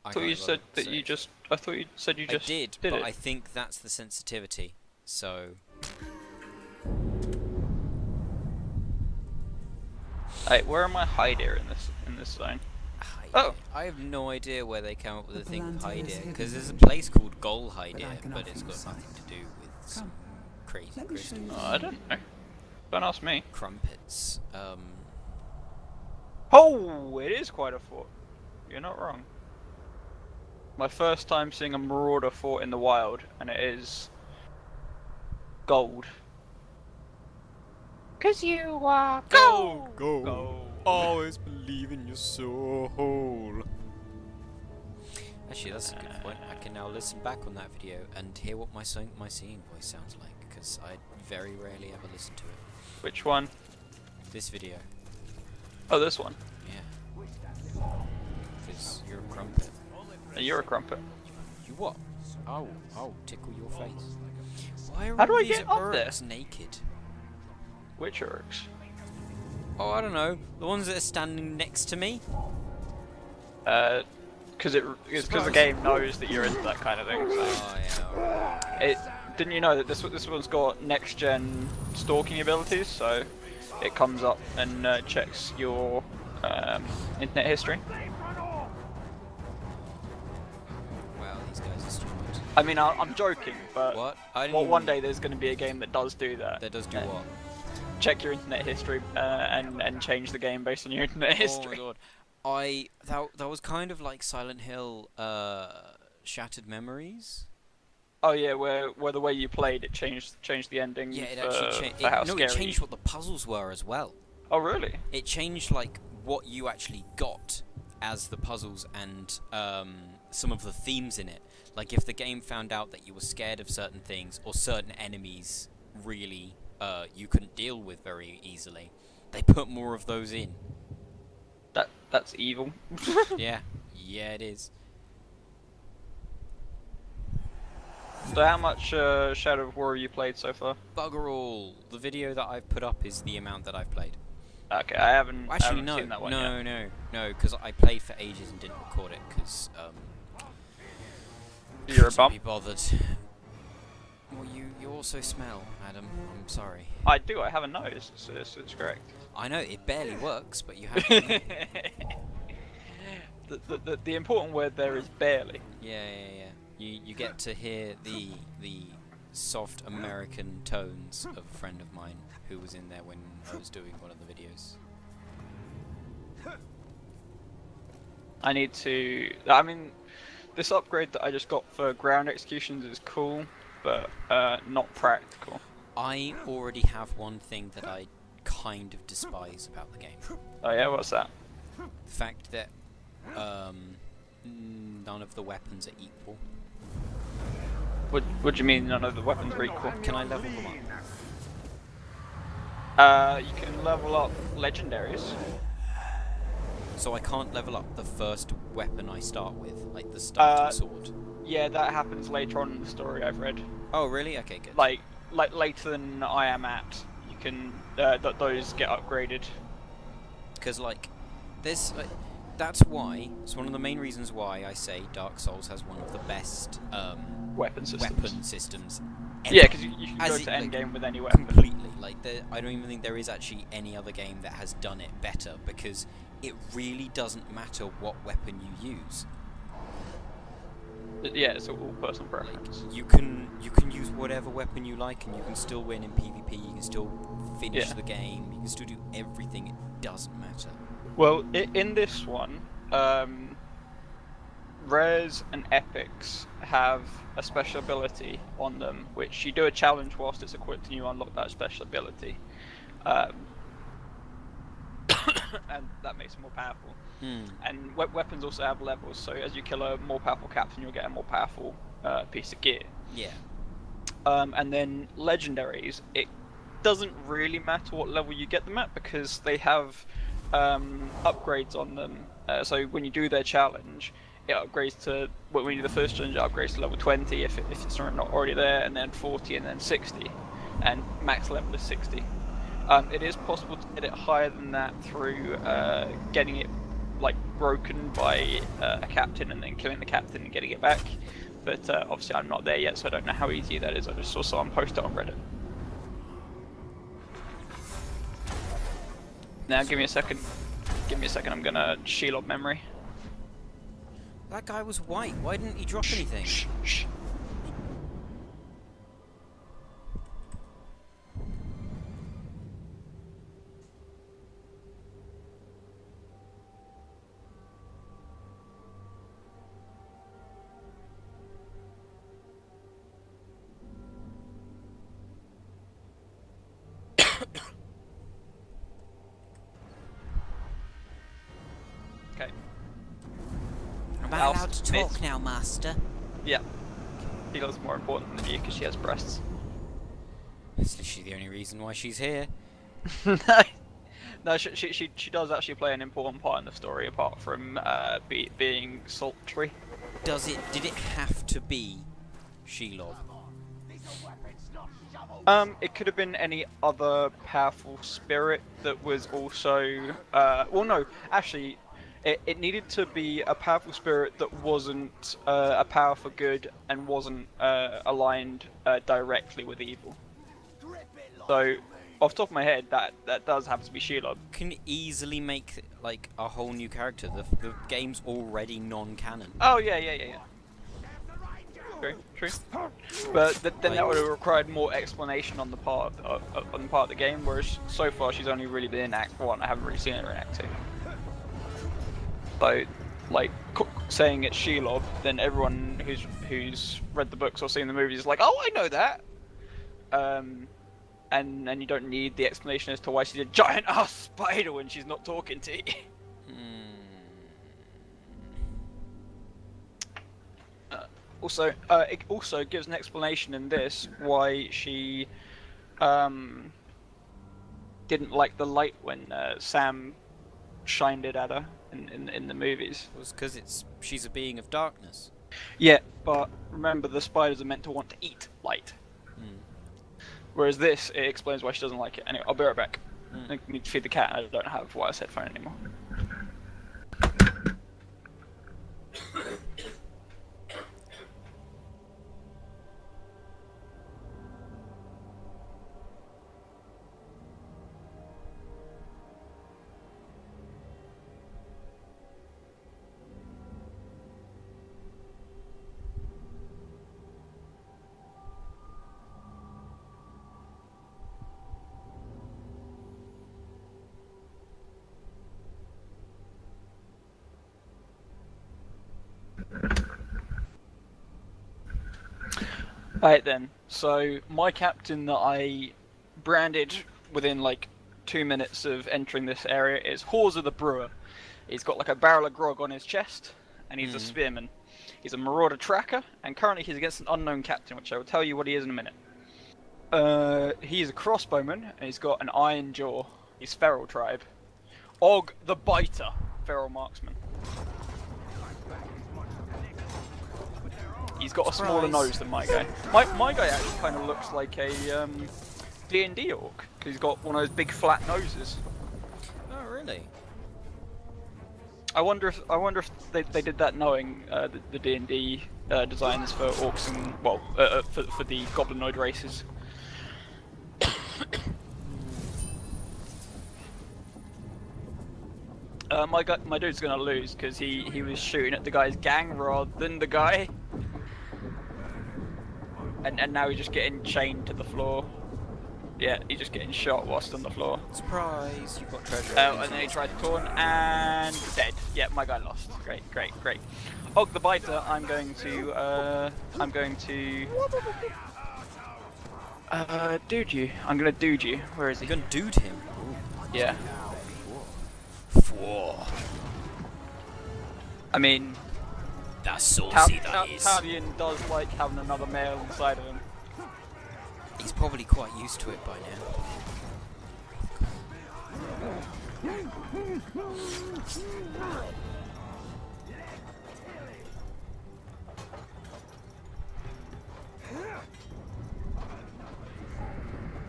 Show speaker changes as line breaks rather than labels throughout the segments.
I
thought
got
you
it,
said that
so
you just. I thought you said you
I
just
did,
did
but
it.
I think that's the sensitivity. So
Hey, where am I hiding in this zone?
hide
Oh,
it. I have no idea where they came up with
The
the thing of
Palantir
hide
is
it,
heavy
because there's a
range,
place called Goal Hide
but I
it,
can
but
offer
it's
you
got
sight.
nothing to do with some
Come,
crazy
let me show you
crystals.
the
I don't know. Don't ask me.
Crumpets.
Oh, it is quite a fort. You're not wrong. My first time seeing a marauder fort in the wild, and it is gold. 'Cause you are gold. Gold.
Always believe in your soul. Actually, that's a good point. I can now listen back on that video and hear what my singing voice sounds like, because I very rarely ever listen to it.
Which one?
This video.
Oh, this one.
Yeah. Because you're a crumpet.
And you're a crumpet.
You what? I'll tickle your face. Why are
How do
all
I
these
get up there?
orcs naked?
Which orcs?
Oh, I don't know. The ones that are standing next to me?
Because the game knows that you're into that kind of thing. So.
Oh, yeah.
Didn't you know that this one's got next gen stalking abilities? So it comes up and checks your internet history.
Wow, these guys are stupid.
I mean, I'm joking, but
What? I didn't
one
even-
day there's going to be a game that does do that.
That does do what?
Check your internet history and change the game based on your internet history.
Oh my god. That was kind of like Silent Hill Shattered Memories.
Oh yeah, where the way you played it changed the ending.
Yeah, it
for,
actually changed.
for how
No,
scary.
it changed what the puzzles were as well.
Oh really?
It changed like what you actually got as the puzzles and some of the themes in it. Like if the game found out that you were scared of certain things or certain enemies really you couldn't deal with very easily, they put more of those in.
That's evil.
Yeah, it is.
So how much Shadow of War have you played so far?
Bugger all. The video that I've put up is the amount that I've played.
Okay, I haven't
No,
seen that one yet.
no, because I played for ages and didn't record it because
You're a
couldn't
bum.
be bothered. Well, you also smell, Adam. I'm sorry.
I do. I have a nose. It's correct.
I know it barely works, but you have. To
the important word there is barely.
yeah. You get to hear the soft American tones of a friend of mine who was in there when I was doing one of the videos.
I need to. I mean, this upgrade that I just got for ground executions is cool, but not practical.
I already have one thing that I kind of despise about the game.
Oh yeah, what's that?
The fact that none of the weapons are equal.
What do you mean none of the weapons are equal?
Can I level them up?
You can level up legendaries.
So I can't level up the first weapon I start with, like the starting sword.
Yeah, that happens later on in the story I've read.
Oh really? Okay, good.
Like later than I am at, you can those get upgraded.
Because like, there's that's why it's one of the main reasons why I say Dark Souls has one of the best
Weapon systems.
ever.
Yeah, because you can
As
go
it,
to
like,
endgame with any weapon.
Completely. Like, I don't even think there is actually any other game that has done it better, because it really doesn't matter what weapon you use.
Yeah, it's all personal preference.
You can use whatever weapon you like, and you can still win in PvP. You can still finish the game. You can still do everything. It doesn't matter.
Well, in this one, rares and epics have a special ability on them, which you do a challenge whilst it's equipped, and you unlock that special ability. And that makes it more powerful. And weapons also have levels, so as you kill a more powerful captain, you'll get a more powerful piece of gear.
Yeah.
And then legendaries, it doesn't really matter what level you get them at, because they have upgrades on them. So when you do their challenge, it upgrades to, when you do the first challenge, it upgrades to level 20 if it's not already there, and then 40, and then 60, and max level is 60. It is possible to get it higher than that through getting it like broken by a captain and then killing the captain and getting it back. But obviously I'm not there yet, so I don't know how easy that is. I just saw someone post it on Reddit. Now give me a second. Give me a second. I'm gonna Shelob memory.
That guy was white. Why didn't he drop anything?
Shh. Okay.
Am I allowed to talk now, Master?
Yeah. Shilob's more important than you because she has breasts.
That's literally the only reason why she's here.
No, she does actually play an important part in the story, apart from being sultry.
Did it have to be Shelob?
It could have been any other powerful spirit that was also. Well, no, actually, it needed to be a powerful spirit that wasn't a power for good and wasn't aligned directly with evil. So, off the top of my head, that does have to be Shelob.
Can easily make like a whole new character. The game's already non-canon.
Oh yeah. True. But then that would have required more explanation on the part of the game. Whereas so far she's only really been in Act 1. I haven't really seen her in Act 2. So, like saying it's Shelob, then everyone who's read the books or seen the movies is like, oh, I know that. And you don't need the explanation as to why she's a giant ass spider when she's not talking to you. Also, it also gives an explanation in this why she didn't like the light when Sam shined it at her in the movies.
It was because she's a being of darkness.
Yeah, but remember the spiders are meant to want to eat light. Whereas this, it explains why she doesn't like it. Anyway, I'll be right back. I need to feed the cat and I don't have wireless headphone anymore. Right then, so my captain that I branded within like 2 minutes of entering this area is Hawser the Brewer. He's got like a barrel of grog on his chest, and he's a spearman. He's a marauder tracker, and currently he's against an unknown captain, which I will tell you what he is in a minute. He's a crossbowman, and he's got an iron jaw. He's feral tribe. Og the Biter, feral marksman. He's got a smaller nose than my guy. My guy actually kind of looks like a D&D orc, because he's got one of those big flat noses.
Oh, really?
I wonder if they did that knowing the D&D designs for orcs and for the goblinoid races. My dude's gonna lose because he was shooting at the guy's gang rather than the guy. And now he's just getting chained to the floor. Yeah, he's just getting shot whilst on the floor.
Surprise! You've got treasure.
Oh, and then he tried to taunt and dead. Yeah, my guy lost. Great. Og the Biter, I'm going to dude you. I'm gonna dude you. Where is he?
You're gonna dude him? Ooh.
Yeah.
Whoa.
I mean,
that's saucy,
Talion does like having another male inside of him.
He's probably quite used to it by now.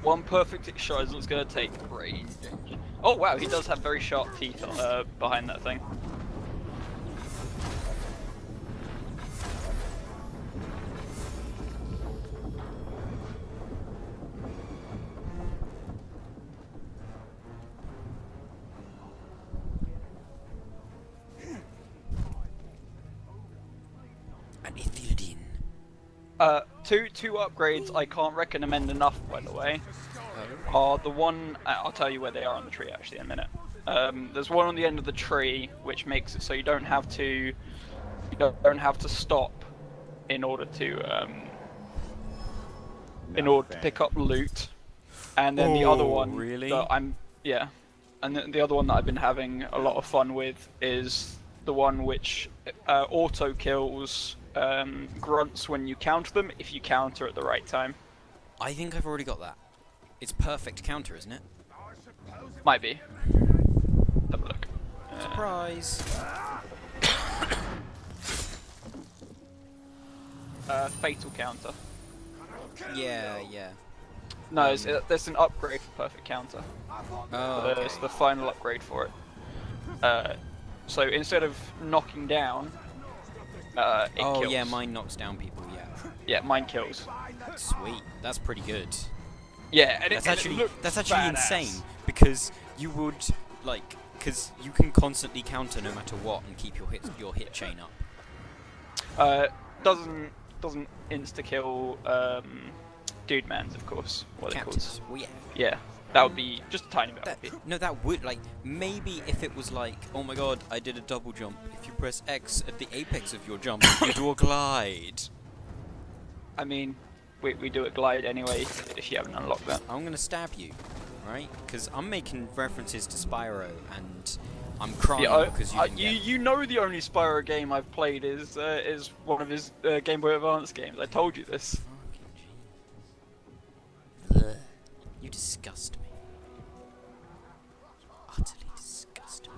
One perfect shot is what's going to take range. Oh wow, he does have very sharp teeth behind that thing.
An Ithildin.
Two upgrades I can't recommend enough, by the way, are the one... I'll tell you where they are on the tree, actually, in a minute. There's one on the end of the tree, which makes it so you don't have to stop in order to pick up loot. And then the other one
really?
that and the other one that I've been having a lot of fun with is the one which auto kills grunts when you counter them if you counter at the right time.
I think I've already got that. It's perfect counter, isn't it?
Might be. Have a look.
Surprise!
Fatal counter.
Yeah.
No, there's an upgrade for perfect counter.
Oh, okay.
It's the final upgrade for it. So instead of knocking down, it kills.
Yeah, mine knocks down people. Yeah.
Yeah, mine kills.
Sweet. That's pretty good.
Yeah, and
That's
it looked
actually
badass.
insane because you would because you can constantly counter no matter what and keep your hit chain up.
Doesn't insta kill dude mans, of course. What
Captives.
they're called.
Well, yeah.
Yeah, that would be just a tiny bit.
That would maybe if it was like, oh my god, I did a double jump. If you press X at the apex of your jump, you do a glide.
I mean, we do a glide anyway if you haven't unlocked that.
I'm gonna stab you, right? Because I'm making references to Spyro and I'm crying because you didn't get...
You know the only Spyro game I've played is one of his Game Boy Advance games. I told you this.
Ugh. You disgust me. Utterly disgust me.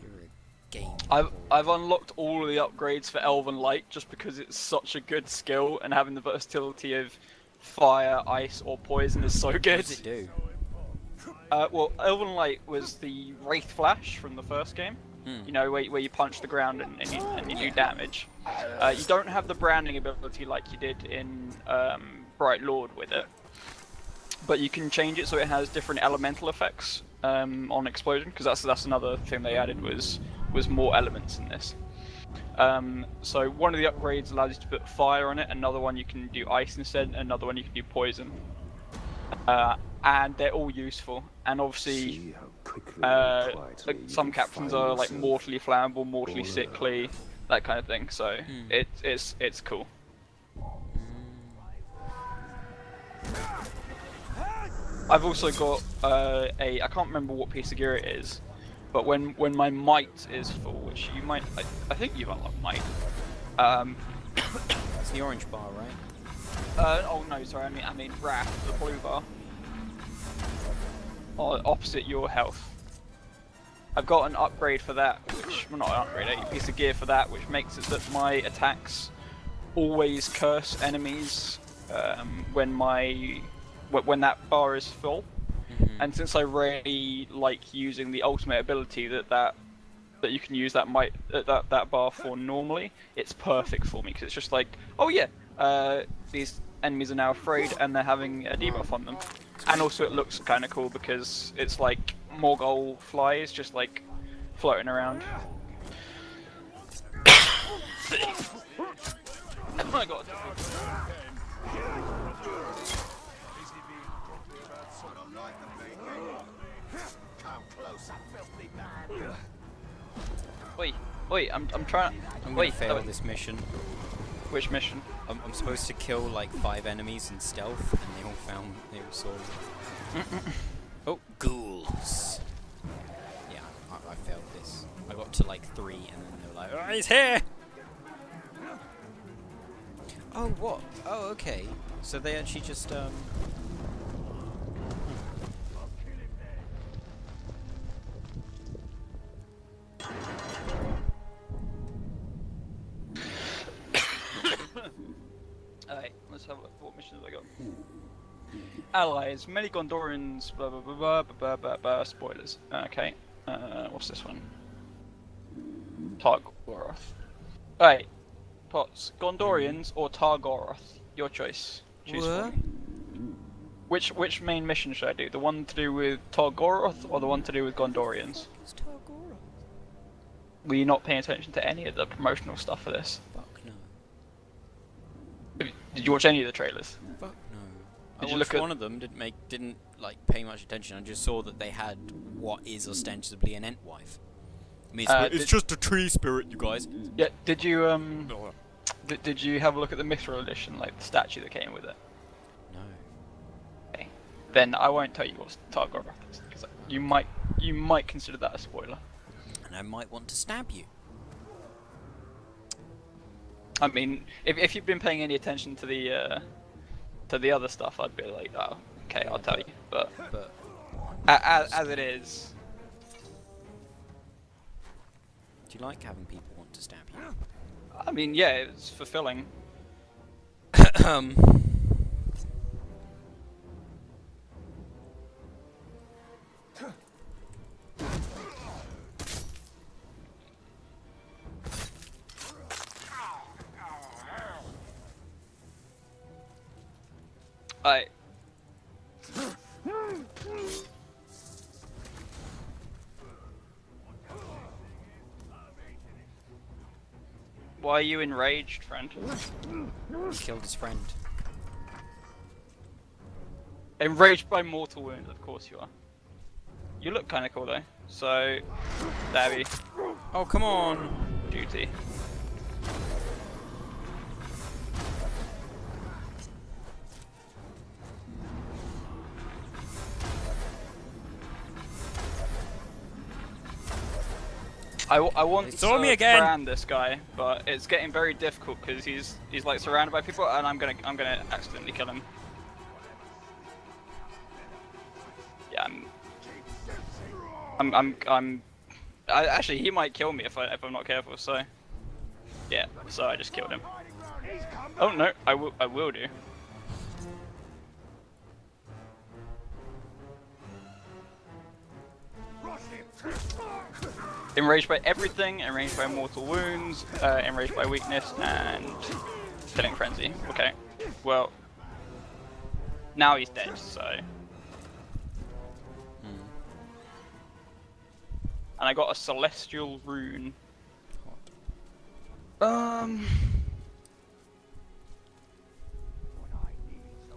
You're a game.
I've unlocked all of the upgrades for Elven Light just because it's such a good skill, and having the versatility of fire, ice, or poison is so good.
What does it do?
Well, Elven Light was the Wraith Flash from the first game. You know, where you punch the ground and you do damage. You don't have the branding ability like you did in Bright Lord with it, but you can change it so it has different elemental effects on explosion, because that's another thing they added was more elements in this. So one of the upgrades allows you to put fire on it, another one you can do ice instead, and another one you can do poison. And they're all useful, and obviously some captains are like mortally flammable, mortally sickly, that kind of thing, so it's cool. I've also got I can't remember what piece of gear it is, but when my might is full, which you might, I think you've unlocked might.
It's the orange bar, right?
Oh no, sorry, I mean wrath, the blue bar. Opposite your health. I've got an upgrade for that, which, well, not an upgrade, a piece of gear for that, which makes it that my attacks always curse enemies when that bar is full. And since I really like using the ultimate ability that you can use that bar for normally, it's perfect for me, because it's just like, oh yeah, these enemies are now afraid and they're having a debuff on them. And also it looks kind of cool because it's like Morgul flies just like floating around. Oh my god. Wait, I'm trying.
I'm gonna fail this mission.
Which mission?
I'm supposed to kill like 5 enemies in stealth, and they all saw. Oh, ghouls! Yeah, I failed this. I got to like 3, and then they were like, "Oh, he's here!" Oh, what? Oh, okay. So they actually just
Alright, let's have a look. What missions have I got? Allies, many Gondorians, blah blah blah blah blah blah blah. Spoilers. Okay. What's this one? Targoroth. Alright. Pots. Gondorians or Targoroth? Your choice. Choose for me. Which main mission should I do? The one to do with Targoroth or the one to do with Gondorians?
It's Targoroth.
Were you not paying attention to any of the promotional stuff for this?
Fuck no.
Did you watch any of the trailers?
Fuck no.
Did
I
you
watched
look at-
one of them. Didn't like pay much attention. I just saw that they had what is ostensibly an Entwife. I mean, it's just a tree spirit, you guys.
Yeah. Did you Did you have a look at the Mithril edition, like the statue that came with it?
No.
Okay. Then I won't tell you what Targoroth is, because you might consider that a spoiler.
And I might want to stab you.
I mean, if you've been paying any attention to the other stuff, I'd be like, oh, okay, I'll tell you. But as it is,
do you like having people want to stab you?
I mean, yeah, it's fulfilling. I. Why are you enraged, friend?
He killed his friend.
Enraged by mortal wounds, of course you are. You look kind of cool though. So, Dabby,
Oh, come on!
duty. I want
saw
to
me again.
brand this guy, but it's getting very difficult because he's like surrounded by people, and I'm gonna accidentally kill him. Yeah, actually, he might kill me if I'm not careful. So, yeah, so I just killed him. Oh no, I will do. Enraged by everything, enraged by mortal wounds, enraged by weakness, and killing frenzy. Okay, well, now he's dead, so. And I got a celestial rune.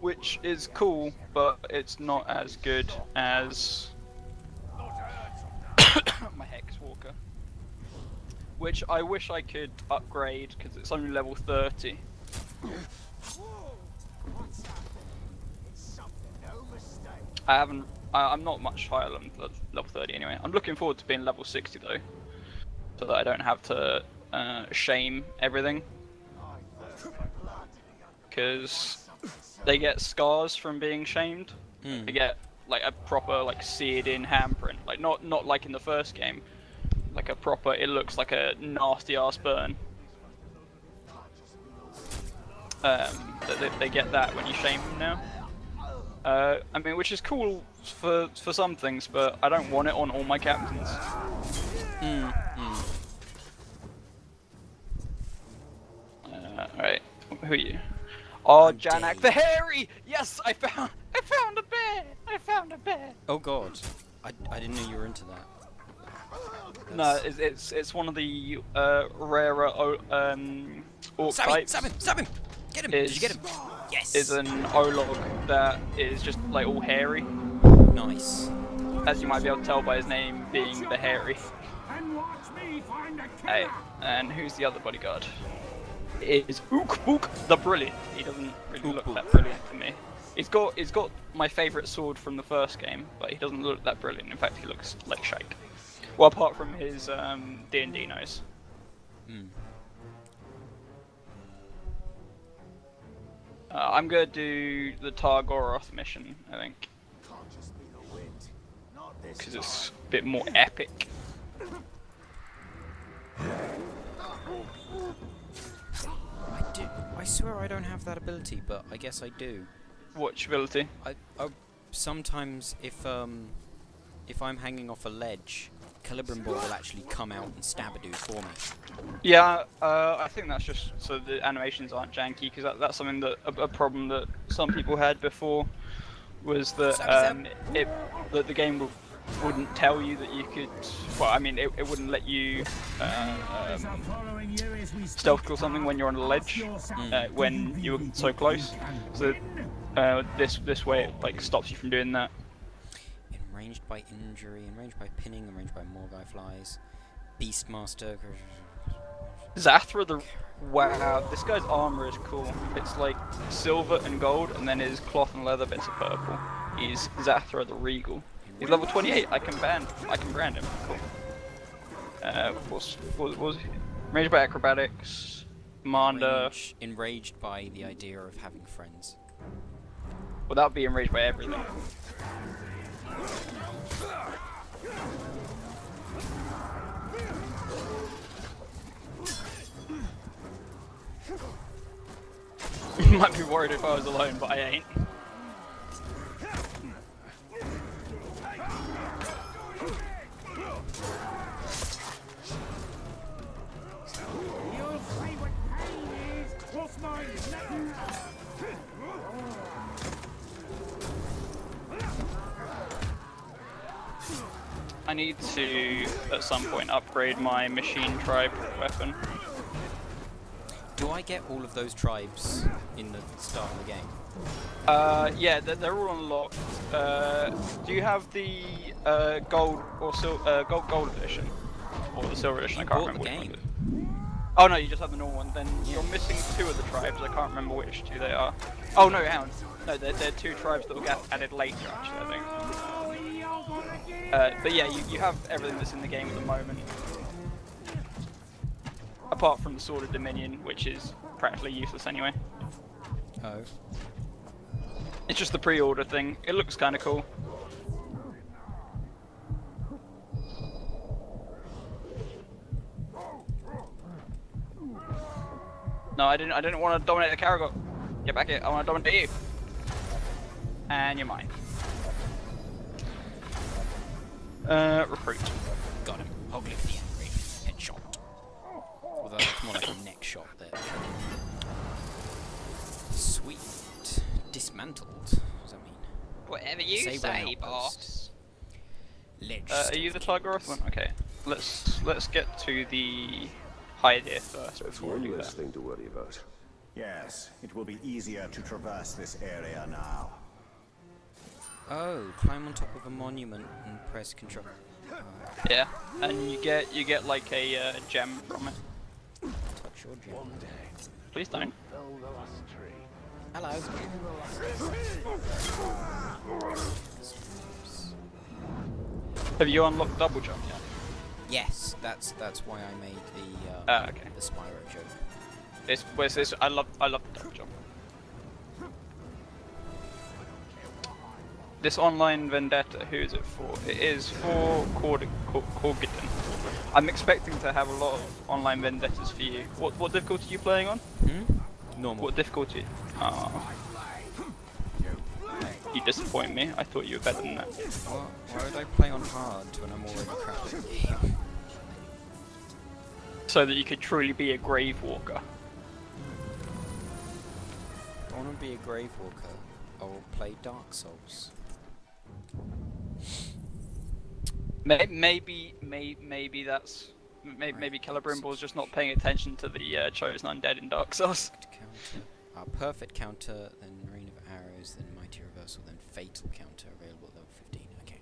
Which is cool, but it's not as good as my Hex Walker. Which I wish I could upgrade because it's only level 30. I haven't. I'm not much higher than level 30 anyway. I'm looking forward to being level 60 though, so that I don't have to shame everything. Because they get scars from being shamed. They get like a proper like seared in handprint, like not like in the first game, like a proper. It looks like a nasty ass burn. They get that when you shame them now. I mean, which is cool for some things, but I don't want it on all my captains. Alright, who are you? Oh, Janak the Hairy! Yes, I found a bear! I found a bear!
Oh god, I didn't know you were into that.
No, it's one of the rarer orc types.
Stab him! Get him! Did you get him? Yes!
Is an olog that is just like all hairy.
Nice.
As you might be able to tell by his name being the Hairy. Hey, and who's the other bodyguard? It is Ook Book the Brilliant. He doesn't really look that brilliant to me. He's got my favourite sword from the first game, but he doesn't look that brilliant. In fact, he looks like shite. Well, apart from his D&D nose. I'm gonna do the Targoroth mission, I think, because it's a bit more epic.
I swear I don't have that ability, but I guess I do.
Watch ability.
I sometimes if I'm hanging off a ledge, Calibrimbor will actually come out and stab a dude for me.
Yeah, I think that's just so the animations aren't janky, because that's something that a problem that some people had before was that that the game wouldn't tell you that you could. Well, I mean, it wouldn't let you stealth kill something when you're on a ledge, when you're so close. So this way it like stops you from doing that.
Enraged by injury, enraged by pinning, enraged by Morgai flies. Beastmaster.
Zathra the. Wow, this guy's armor is cool. It's like silver and gold, and then his cloth and leather bits are purple. He's Zathra the Regal. He's level 28. I can brand him. Cool. What was he? Enraged by acrobatics. Commander.
Enraged by the idea of having friends.
Well, that would be enraged by everything. You might be worried if I was alone, but I ain't. I need to, at some point, upgrade my machine tribe weapon.
Do I get all of those tribes in the start of the game?
Yeah, they're all unlocked. Do you have the gold or gold edition, or the silver edition? I can't remember which one it is. Oh no, you just have the normal one. Then you're missing 2 of the tribes. I can't remember which 2 they are. Oh no, hang on. No, they're 2 tribes that will get added later. Actually, I think. But yeah, you have everything that's in the game at the moment. Apart from the Sword of Dominion, which is practically useless anyway.
Oh.
It's just the pre-order thing. It looks kind of cool. No, I didn't want to dominate the Karagor. Get back here. I want to dominate you. And you're mine. Recruit.
Got him. Hoglet the Angry. Headshot. Although it's more like a neck shot there. Sweet. Dismantled. What does that mean?
Whatever you say, boss.
Ledge.
Are you the Targaroth one? Okay. Let's get to the idea first before we do that.
Thing to worry about.
Yes, it will be easier to traverse this area now.
Oh, climb on top of a monument and press control.
Yeah, and you get like a gem from it.
Touch your gem.
Please don't.
Hello.
Have you unlocked double jump yet?
Yes, that's why I made
Okay.
the Spyro joke.
I love double jump. This online vendetta, who is it for? It is for Corgiton. I'm expecting to have a lot of online vendettas for you. What difficulty are you playing on?
Normal.
What difficulty? Oh. You disappoint me. I thought you were better than that.
Why would I play on hard when I'm already crap at the game?
So that you could truly be a grave walker.
If I want to be a grave walker, I will play Dark Souls.
Maybe that's maybe Celebrimbor's just not paying attention to the chosen undead in Dark Souls.
Counter. Perfect counter, then Rain of Arrows, then Mighty Reversal, then Fatal counter available at level 15. Okay.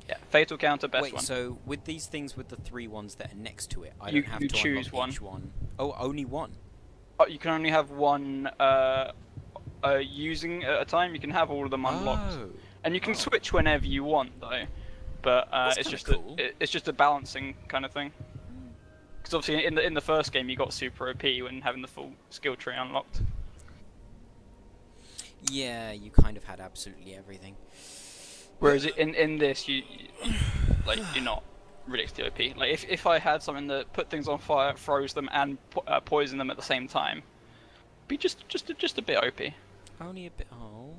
Yeah, Fatal counter, best
Wait,
one.
so with these things with the 3 ones that are next to it, I
You-
don't have
you
to
choose
unlock each one. Oh, only one.
Oh, you can only have one using at a time. You can have all of them unlocked,
Oh.
and you can switch whenever you want though. But it's just
cool.
it's just a balancing kind of thing. Because obviously in the first game you got super OP when having the full skill tree unlocked.
Yeah, you kind of had absolutely everything.
Whereas in this you like you're not ridiculously OP. Like if I had something that put things on fire, froze them, and poisoned them at the same time, be just a bit OP.
Only a bit. Oh.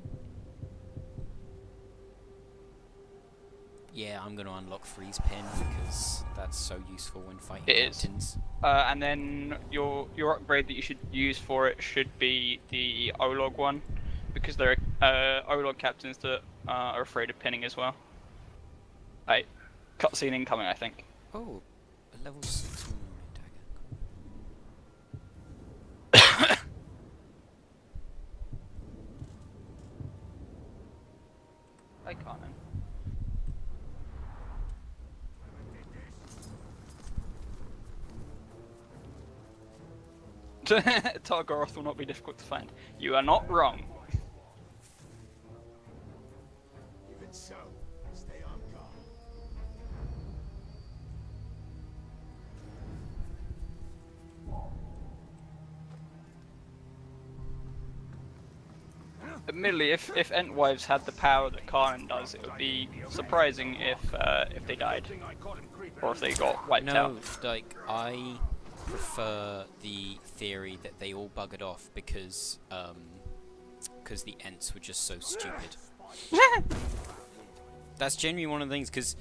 Yeah, I'm gonna unlock Freeze Pin because that's so useful when fighting captains.
And then your upgrade that you should use for it should be the Olog one, because there are Olog captains that are afraid of pinning as well. Right, cutscene incoming, I think.
Oh, a level 6 dagger.
I can't. Targoroth will not be difficult to find. You are not wrong.
Even so, stay on guard.
Admittedly, if Entwives had the power that Karn does, it would be surprising if they died, or if they got wiped out.
No, like, I prefer the theory that they all buggered off because the Ents were just so stupid. That's genuinely one of the things, because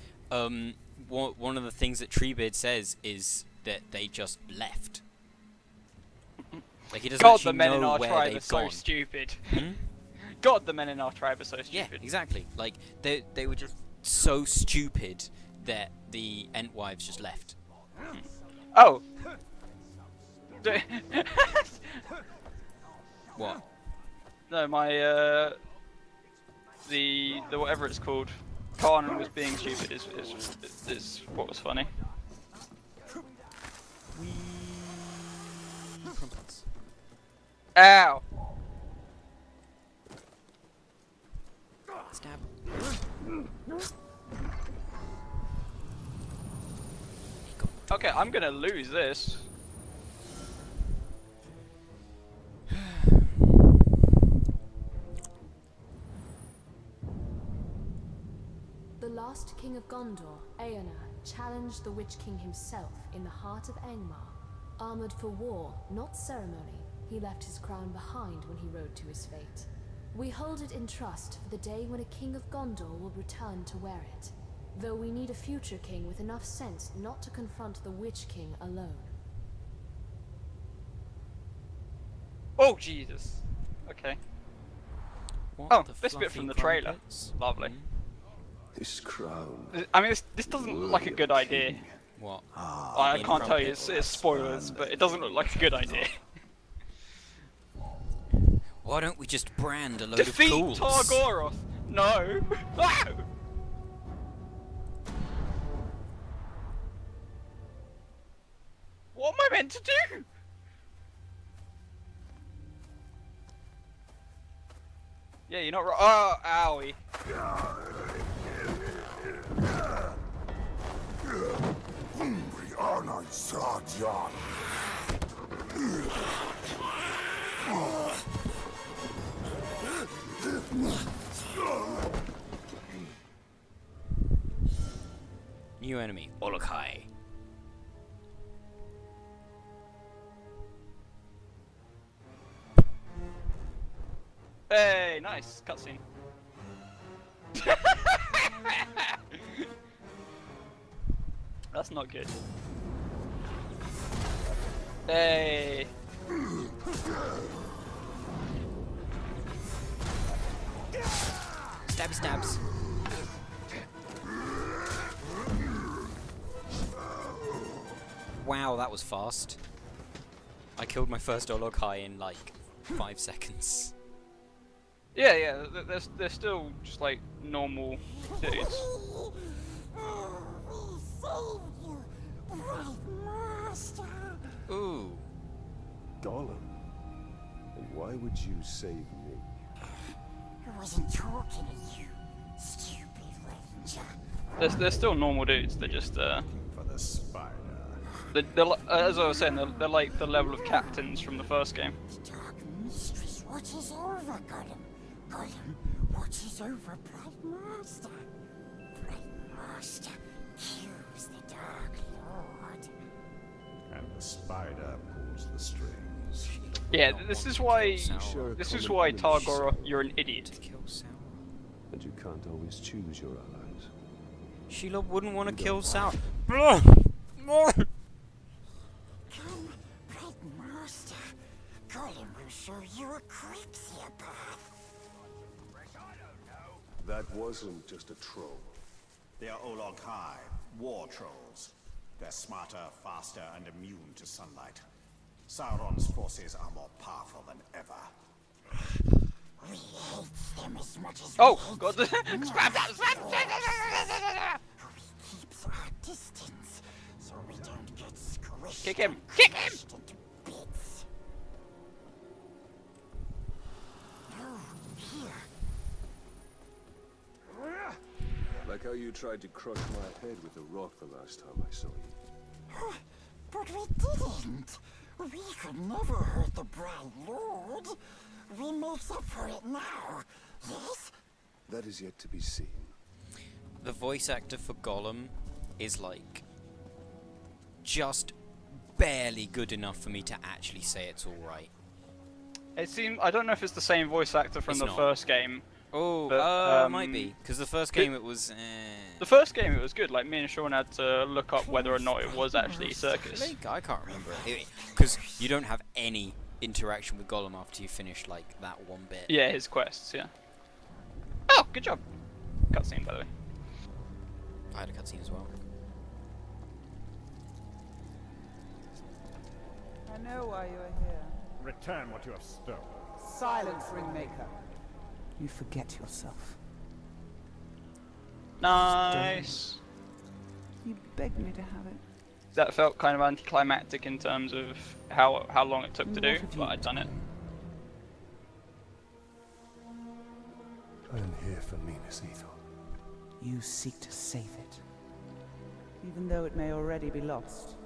one of the things that Treebeard says is that they just left. Like, he doesn't
God,
actually
the men in
know
our
where
tribe are
they've
so
gone.
stupid.
Hmm?
God, the men in our tribe are so
Yeah,
stupid.
exactly. Like, they were just so stupid that the Entwives just left.
Oh.
What?
No, my the whatever it's called, Karn was being stupid is what was funny.
Crumpets.
Ow!
Stab.
Okay, I'm gonna lose this.
The last king of Gondor, Eonar, challenged the Witch King himself in the heart of Angmar. Armored for war, not ceremony, he left his crown behind when he rode to his fate. We hold it in trust for the day when a king of Gondor will return to wear it. Though we need a future king with enough sense not to confront the Witch King alone.
Oh Jesus. Okay.
What
Oh,
the
this bit
fluffy
from the trailer.
crumpets?
Lovely.
This crown.
I mean, this doesn't look like a good idea.
What?
I
being
can't tell you,
crumpet?
it's spoilers, but it doesn't look like a good idea.
Why don't we just brand a load
Defeat
of cools?
Targoroth! No! Ah! What am I meant to do? Yeah, you're not right. Oh, owie.
New enemy, Olokai.
Hey, nice cutscene. That's not good. Hey.
Stabby stabs. Wow, that was fast. I killed my first Olokai in like 5 seconds.
Yeah, yeah, they're still just like normal dudes.
Ooh.
Gollum. And why would you save me?
I wasn't talking to you, stupid ranger.
They're still normal dudes. They're just
For the spider.
as I was saying, they're like the level of captains from the first game.
The Dark Mistress watches over Gollum. Gollum watches over Bright Master. Bright Master kills the Dark Lord.
And the spider pulls the strings.
Yeah, this is why
Sure,
this is
Gollum
why
will
Targoroth, you're an idiot.
To kill Sauron.
And you can't always choose your allies.
Sheila wouldn't want to kill Sauron.
Come, Bright Master. Gollum will show you a creepier path.
That wasn't just a troll.
They are Olog High, war trolls. They're smarter, faster, and immune to sunlight. Sauron's forces are more powerful than ever.
We hate them as much as
Oh,
we hate
God. Spam that! Spam!
We keep our distance so we don't get squished.
Kick him! Kick him!
Into bits. Oh, here.
Like how you tried to crush my head with a rock the last time I saw you.
But we didn't. We could never hurt the Bright Lord. We make up for it now. Yes?
That is yet to be seen.
The voice actor for Gollum is like just barely good enough for me to actually say it's alright.
It seems I don't know if it's the same voice actor from
It's
the
not.
first game.
Oh,
But,
might be, because the first game it was.
The first game it was good. Like me and Sean had to look up whether or not it was actually Circus.
I can't remember it because you don't have any interaction with Gollum after you finish like that one bit.
Yeah, his quests. Yeah. Oh, good job. Cutscene, by the way.
I had a cutscene as well.
I know why you are here.
Return what you have stolen.
Silence, Ringmaker. You forget yourself.
Nice.
You begged me to have it.
That felt kind of anticlimactic in terms of how long it took to do, but I'd done it.
I am here for Minas Ithil.
You seek to save it, even though it may already be lost.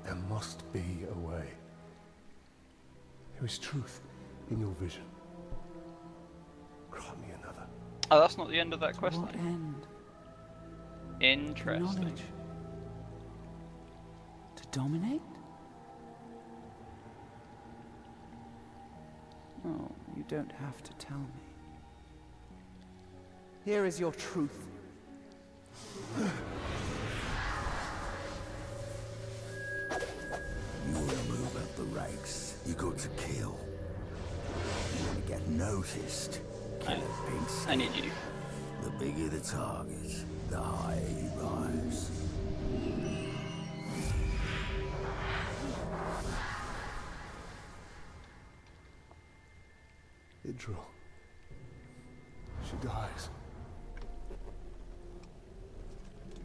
There must be a way. There is truth in your vision. Grant me another.
Oh, that's not the end of that quest
What
line.
end?
Interesting.
Knowledge. To dominate? Oh, you don't have to tell me. Here is your truth.
You want to move up the ranks, you got to kill. You want to get noticed, kill a big
I need you.
The bigger the target, the higher you rise.
Idril. She dies.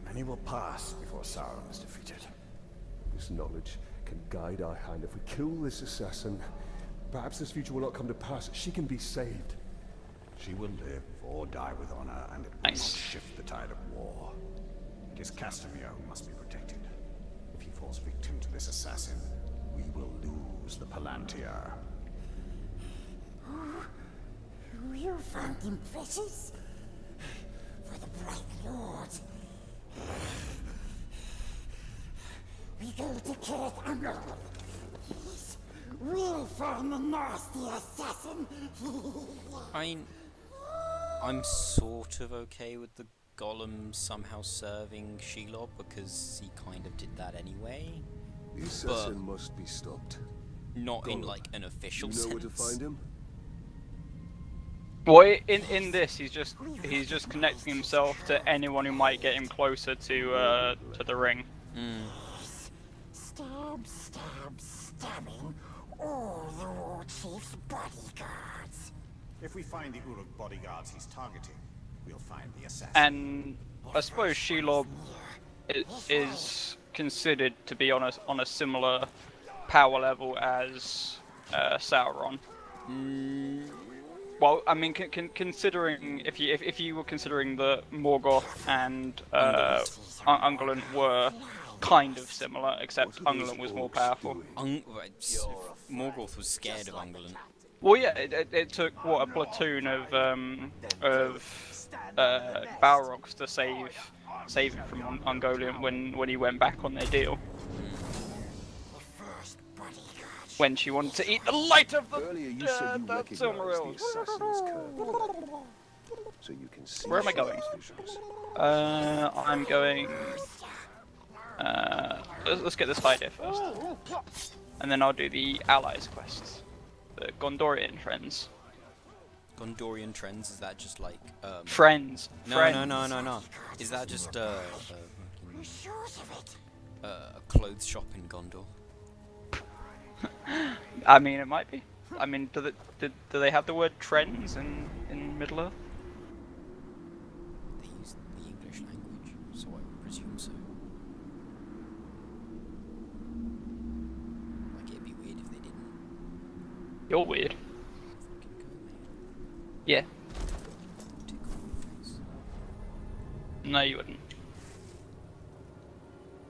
Many will pass before Sauron is defeated.
This knowledge can guide our hand. If we kill this assassin, perhaps this future will not come to pass. She can be saved.
She will live or die with honor, and it will
Nice.
not shift the tide of war. It is Castamere who must be protected. If he falls victim to this assassin, we will lose the Palantir.
You found him precious? For the Bright Lord. We go to Kirith Angol. Yes, we'll find the nasty assassin.
I'm sort of okay with the Gollum somehow serving Shelob because he kind of did that anyway.
The assassin must be stopped.
Not in
Gollum,
like an official
You know where to
sense.
find him?
Well, in this, he's just connecting himself to anyone who might get him closer to the ring.
Stab, stab, stabbing all the War Chief's bodyguards.
If we find the Uruk bodyguards he's targeting, we'll find the assassin.
And I suppose Shelob is considered to be on a similar power level as Sauron. Well, I mean, considering if you were considering that Morgoth and Ungoliant were kind of similar, except Ungoliant was more powerful.
Morgoth was scared of Ungoliant.
Well, yeah, it took what, a platoon of Balrogs to save him from Ungoliant when he went back on their deal. When she wanted to eat the light of the
Earlier you said you recognized the
Silmarils.
assassin's curve. So you can see
Where am I going?
Shelov's visions.
I'm going. Let's get this hide here first, and then I'll do the allies quests, the Gondorian friends.
Gondorian trends? Is that just like
Friends.
No,
Friends.
no. Is that just
We're sure of it.
a clothes shop in Gondor?
I mean, it might be. I mean, do they have the word trends in Middle Earth?
They use the English language, so I would presume so. Like it'd be weird if they didn't.
You're weird.
Fucking go, man.
Yeah.
Tick on your face.
No, you wouldn't.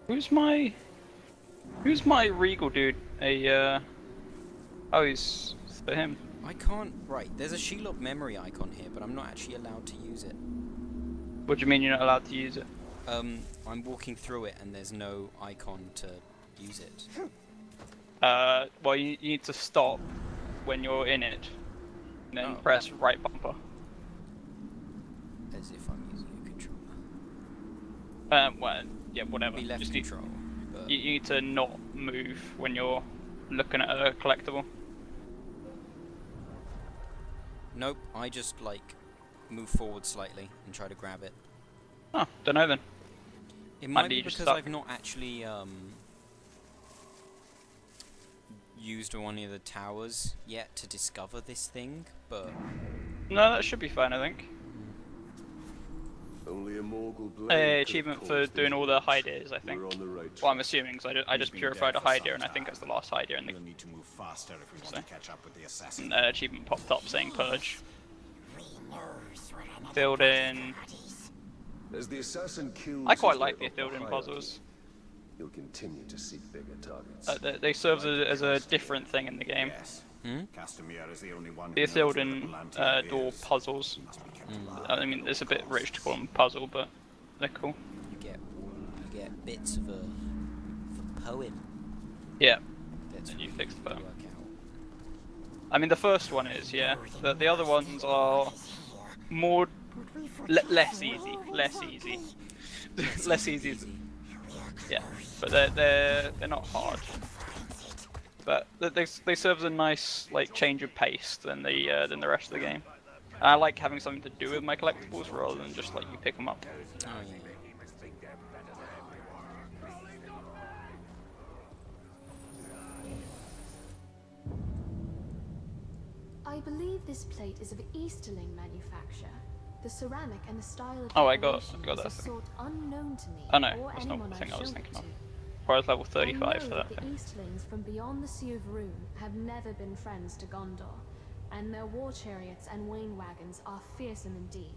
Who's my regal dude? Oh, he's for him.
I can't. Right, there's a Shelob memory icon here, but I'm not actually allowed to use it.
What do you mean you're not allowed to use it?
I'm walking through it and there's no icon to use it.
Well, you need to stop when you're in it, and then
Oh.
press right bumper.
As if I'm using a controller.
Well, yeah, whatever.
Be left
Just
control. But
you need to not move when you're looking at a collectible.
nope, I just like move forward slightly and try to grab it.
Oh, don't know then.
It might
be
be
just
because
stuck.
I've not actually used one of the towers yet to discover this thing, but
No, that should be fine, I think.
Only a Morgul blade could have
Achievement for
caused
doing
this
all the
mess.
high deers, I think.
We're on the right
Well, I'm
track.
assuming, because I just
We've been
purified
dead
a
for
high
some
deer, and I think
time.
that's the last high deer in the
We'll need to move faster if we want
So-
to catch up with the assassin.
achievement popped up saying purge.
We knows what another
Filled in.
bodies.
As the assassin kills
I quite
his
like
way
the
up
filled in
hierarchy,
puzzles.
You'll continue to seek bigger targets.
They serve as a different thing in the game.
Yes.
Hmm?
Castamere is the only one who
The
knows where the
Theoden
Palantir
door
is.
puzzles.
Must be kept alive.
I mean, it's a bit rich to call them puzzle, but they're cool.
you get bits of a poem
Yeah.
that's
And you
really
fix the
easy to
poem.
work out.
I mean, the first one is, yeah. The other ones are more less easy, less easy, less easy. Yeah, but they're not hard. But they serve as a nice like change of pace than the rest of the game. And I like having something to do with my collectibles rather than just like you pick them up.
Oh yeah.
I believe this plate is of Easterling manufacture. The ceramic and the style of
Oh, I got
decoration
that
is a
thing.
sort unknown to me
Oh no,
or
that's not
anyone
the thing
I've
I was
shown
thinking
it
of.
to.
Whereas level
I
35
know
for that
the
thing.
Easterlings from beyond the Sea of Rune have never been friends to Gondor, and their war chariots and wain wagons are fearsome indeed.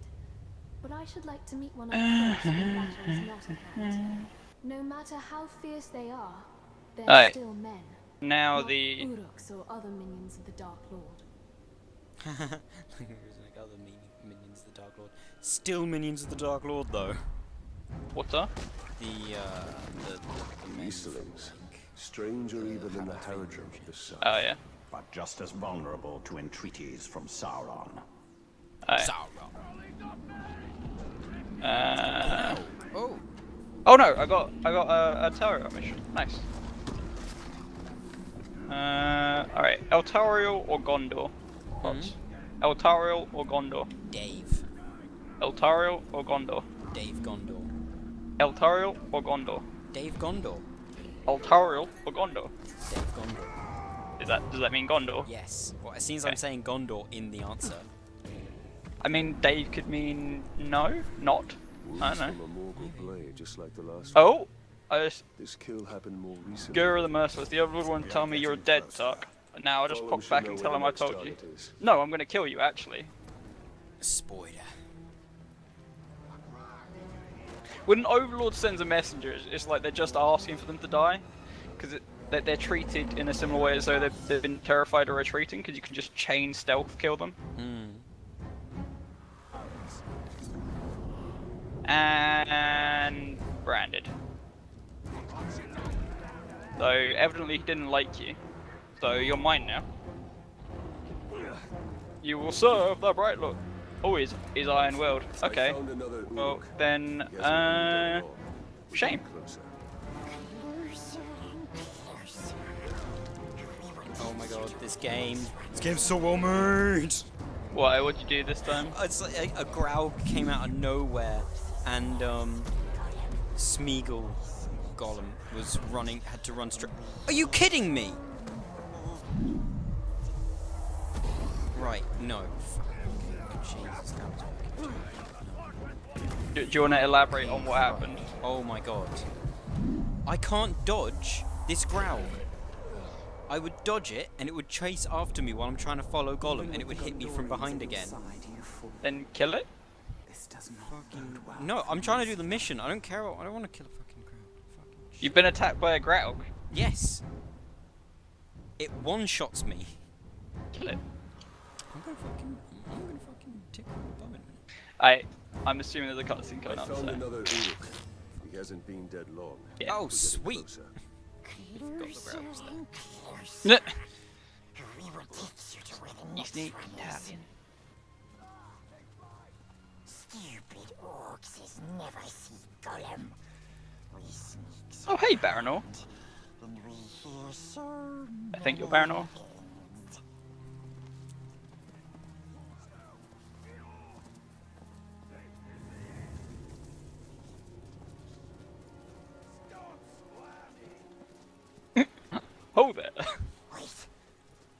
But I should like to meet one up close when battle is not at hand. No matter how fierce they are, they're
Aye.
still men.
Now
not
the
Uruks or other minions of the Dark Lord.
Like other minions of the Dark Lord. Still minions of the Dark Lord though.
what's up?
The men
Easterlings,
from, like,
stranger even than the
Harrow's
Harrow
version.
of the Sun.
Oh yeah.
But just as vulnerable to entreaties from Sauron.
Aye.
Sauron. Oh.
Oh no, I got a Tauriel mission. Nice. Alright, Eltariel or Gondor? What? Eltariel or Gondor?
Dave.
Eltariel or Gondor?
Dave Gondor.
Eltariel or Gondor?
Dave Gondor.
Eltariel or Gondor?
Dave Gondor.
Does that mean Gondor?
Yes. Well, as soon as I'm
Okay.
saying Gondor in the answer.
I mean, Dave could mean no, not. I
Wounds
don't
from
know.
a Morgul blade, just like the last one.
Oh, I just
This kill happened more recently.
Guru the Merciless. The other one tell me you're dead, Tuck. Now I just
Gollum
pop
should
back
know
and
where
tell
the
him I
next
told you.
target is.
No, I'm gonna kill you actually.
Spoiler.
When an Overlord sends a messenger, it's like they're just asking for them to die, because they're treated in a similar way as though they've been terrified or retreating, because you can just chain stealth kill them. And branded. So evidently he didn't like you. So you're mine now. You will serve the Bright Lord. Oh, he's Iron Willed. Okay.
I found another
Well
Uruk.
then,
He hasn't been dead long.
shame.
Closer.
Closer and closer.
Oh my god, this game's so well made.
Why? What'd you do this time?
It's like a growl came out of nowhere, and Smeagol Gollum was running, had to run straight. Are you kidding me? Right, no. Jesus, that was
Do you want to elaborate on what happened?
Oh my god. I can't dodge this growl. I would dodge it, and it would chase after me while I'm trying to follow Gollum, and it would hit me from behind again.
Then kill it?
This does not
Fucking no, I'm trying to do the mission. I don't care. I don't want to kill a fucking growl. Fucking shit.
You've been attacked by a Graug.
Yes. It one-shots me.
Kill it.
I'm gonna fucking tick the bum.
I'm assuming there's a cutscene
I
coming up.
found
So.
another Uruk. He hasn't been dead long.
Yeah.
Oh,
We're getting
sweet.
closer.
Forgot the growl was there.
N-
We will take you to where the
You
next
sneak
one is.
Italian.
Stupid orcs is never see Gollum. We sneak
Oh, hey, Baranor.
and we hear so
I think you're Baranor. Oh there.
Wait,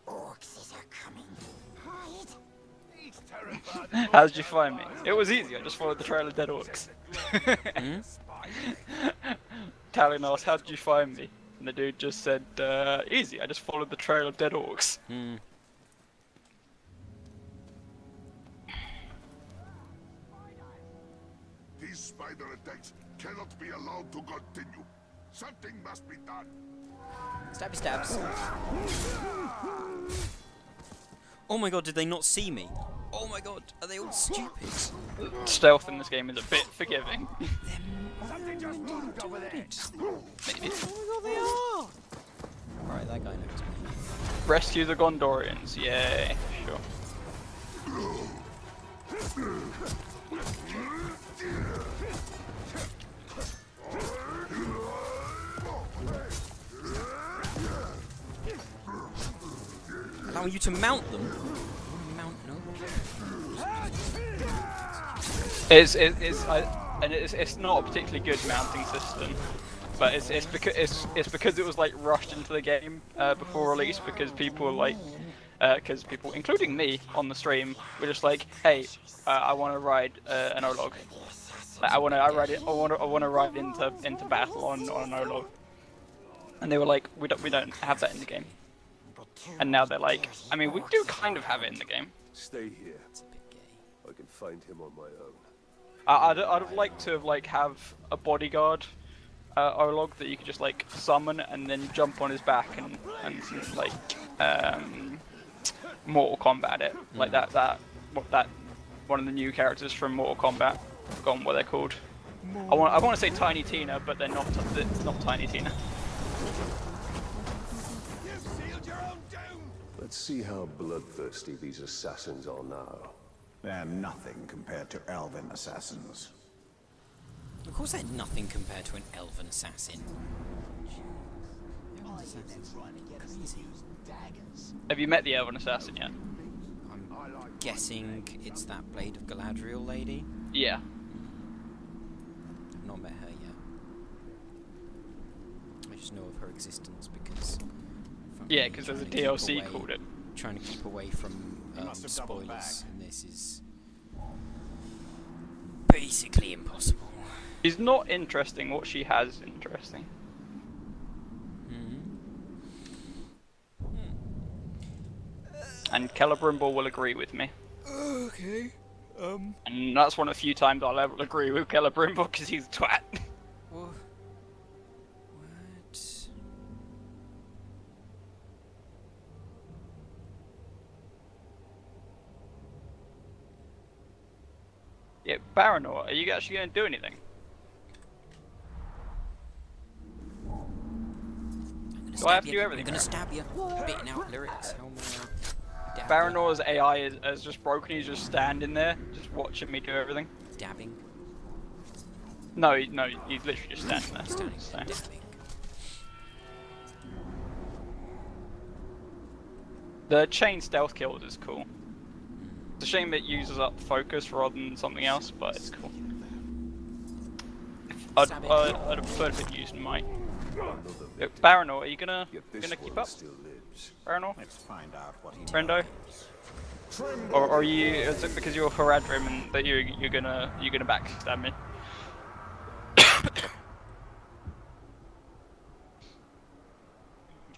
orcs are coming. Hide.
How did you find me? It was easy. I just followed the trail of dead orcs. Talion asked, "How did you find me?" And the dude just said, "Easy. I just followed the trail of dead orcs."
Hmm.
These spider attacks cannot be allowed to continue. Something must be done.
Stabby stabs. Oh my god, did they not see me? Oh my god, are they all stupid?
Stealth in this game is a bit forgiving.
Something just moved over there.
Maybe.
Oh my god, they are! Alright, that guy knows me.
Rescue the Gondorians. Yay. Sure.
Allowing you to mount them? Mount no.
It's not a particularly good mounting system, but it's because it was like rushed into the game before release, because people like people, including me on the stream, were just like, hey, I want to ride an Olog. Like, I want to ride into battle on an Olog. And they were like, we don't have that in the game. And now they're like, I mean, we do kind of have it in the game.
Stay here.
It's a bit gay.
I can find him on my own.
I'd like to have a bodyguard Olog that you could just like summon and then jump on his back and like Mortal Kombat it, like that one of the new characters from Mortal Kombat. I've forgotten what they're called. I want to say Tiny Tina, but they're not. It's not Tiny Tina.
Let's see how bloodthirsty these assassins are now.
They're nothing compared to elven assassins.
Of course they're nothing compared to an elven assassin. Elven assassins are crazy.
Have you met the Elven Assassin yet?
I'm guessing it's that Blade of Galadriel lady.
Yeah.
I've not met her yet. I just know of her existence because...
Yeah, because there's a DLC called it.
Trying to keep away from
must have doubled
spoilers, and this is basically impossible.
She's not interesting. What she has is interesting. And Celebrimbor will agree with me.
Okay.
And that's one of the few times I'll ever agree with Celebrimbor because he's a twat.
What?
Yeah, Baranor, are you actually going to do anything? Do I have to do everything?
I'm gonna stab you. Spitting out lyrics. How am I dabbing?
Baranor's AI is just broken. He's just standing there, just watching me do everything.
Dabbing.
No, he's literally just standing there.
Standing
So.
there, dabbing.
The chain stealth kills is cool. It's a shame it uses up focus rather than something else, but it's cool. I'd have preferred if it used might. Baranor, are you gonna keep up? Baranor?
Let's find out what he
Brendo? Or are you? Is it because you're Haradrim and that you're gonna backstab me?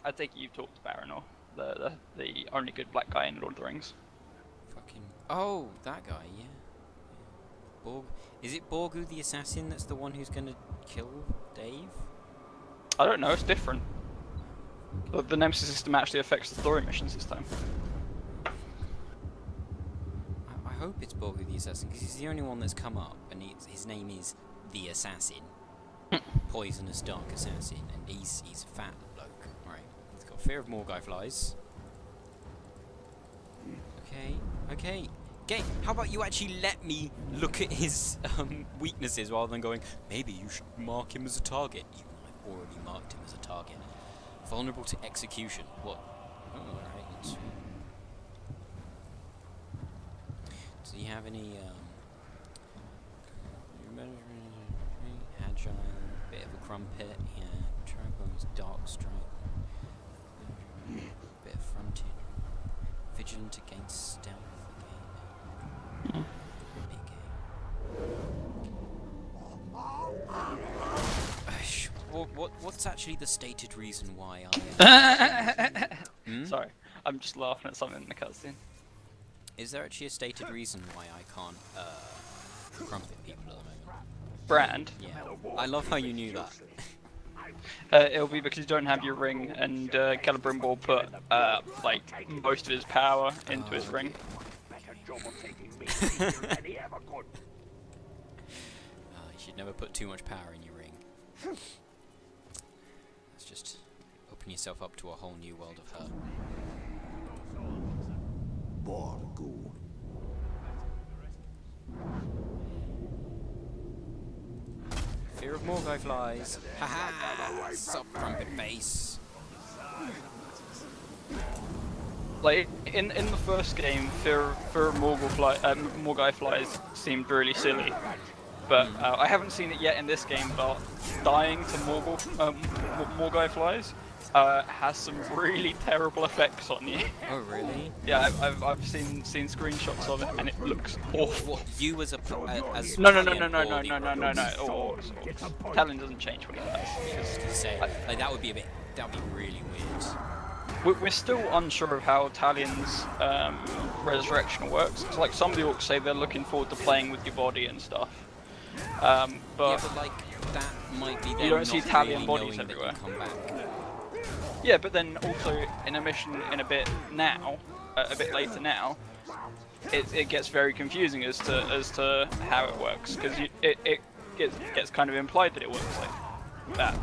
I take it you've talked to Baranor, the only good black guy in Lord of the Rings.
Fucking. Oh, that guy, yeah. Borg. Is it Borgu the assassin that's the one who's gonna kill Dave?
I don't know. It's different. The Nemesis system actually affects the story missions this time.
I hope it's Borgu the assassin because he's the only one that's come up, and his name is the assassin, poisonous dark assassin, and he's a fat bloke. Right, he's got fear of Morgai flies. Okay. How about you actually let me look at his weaknesses rather than going, maybe you should mark him as a target. I've already marked him as a target. Vulnerable to execution. What? Oh, alright. Do you have any agile, bit of a crumpet, yeah, Tribone's dark strike, bit of fronted, vigilant against stealth, okay. What's actually the stated reason why I...
Sorry, I'm just laughing at something in the cutscene.
Is there actually a stated reason why I can't crumpet people at the moment?
Brand?
Yeah. I love how you knew that.
It'll be because you don't have your ring, and Celebrimbor put like most of his power into his ring.
You should never put too much power in your ring. That's just open yourself up to a whole new world of hurt.
Borgu.
Fear of Morgai flies. Haha! Sup, crumpet face.
Like in the first game, Fear of Morgai flies seemed really silly, but I haven't seen it yet in this game. But dying to Morgai flies has some really terrible effects on you.
Oh really?
Yeah, I've seen screenshots of it, and it looks awful.
What, you as a as
No. Oh, Talon doesn't change when he dies.
Like that would be really weird.
We're still unsure of how Talion's resurrection works. It's like some of the orcs say they're looking forward to playing with your body and stuff. But
Yeah, but like that might be.
You don't see Talion bodies
knowing
everywhere.
That you come back.
Yeah, but then also in a mission in a bit later now, it gets very confusing as to how it works, because it gets kind of implied that it works like that,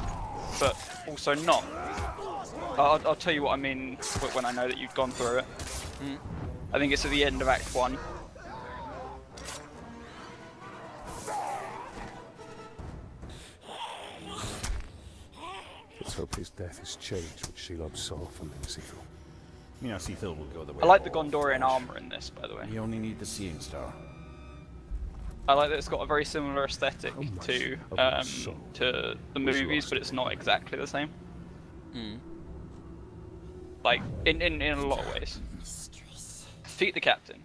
but also not. I'll tell you what I mean when I know that you've gone through it. I think it's at the end of Act 1.
Let's hope his death has changed what Shelob saw from Sifil.
Yeah, Sifil will go the way.
I like the Gondorian armor in this, by the way.
You only need the Seeing Star.
I like that it's got a very similar aesthetic to the movies, but it's not exactly the same. Like in a lot of ways. Defeat the captain.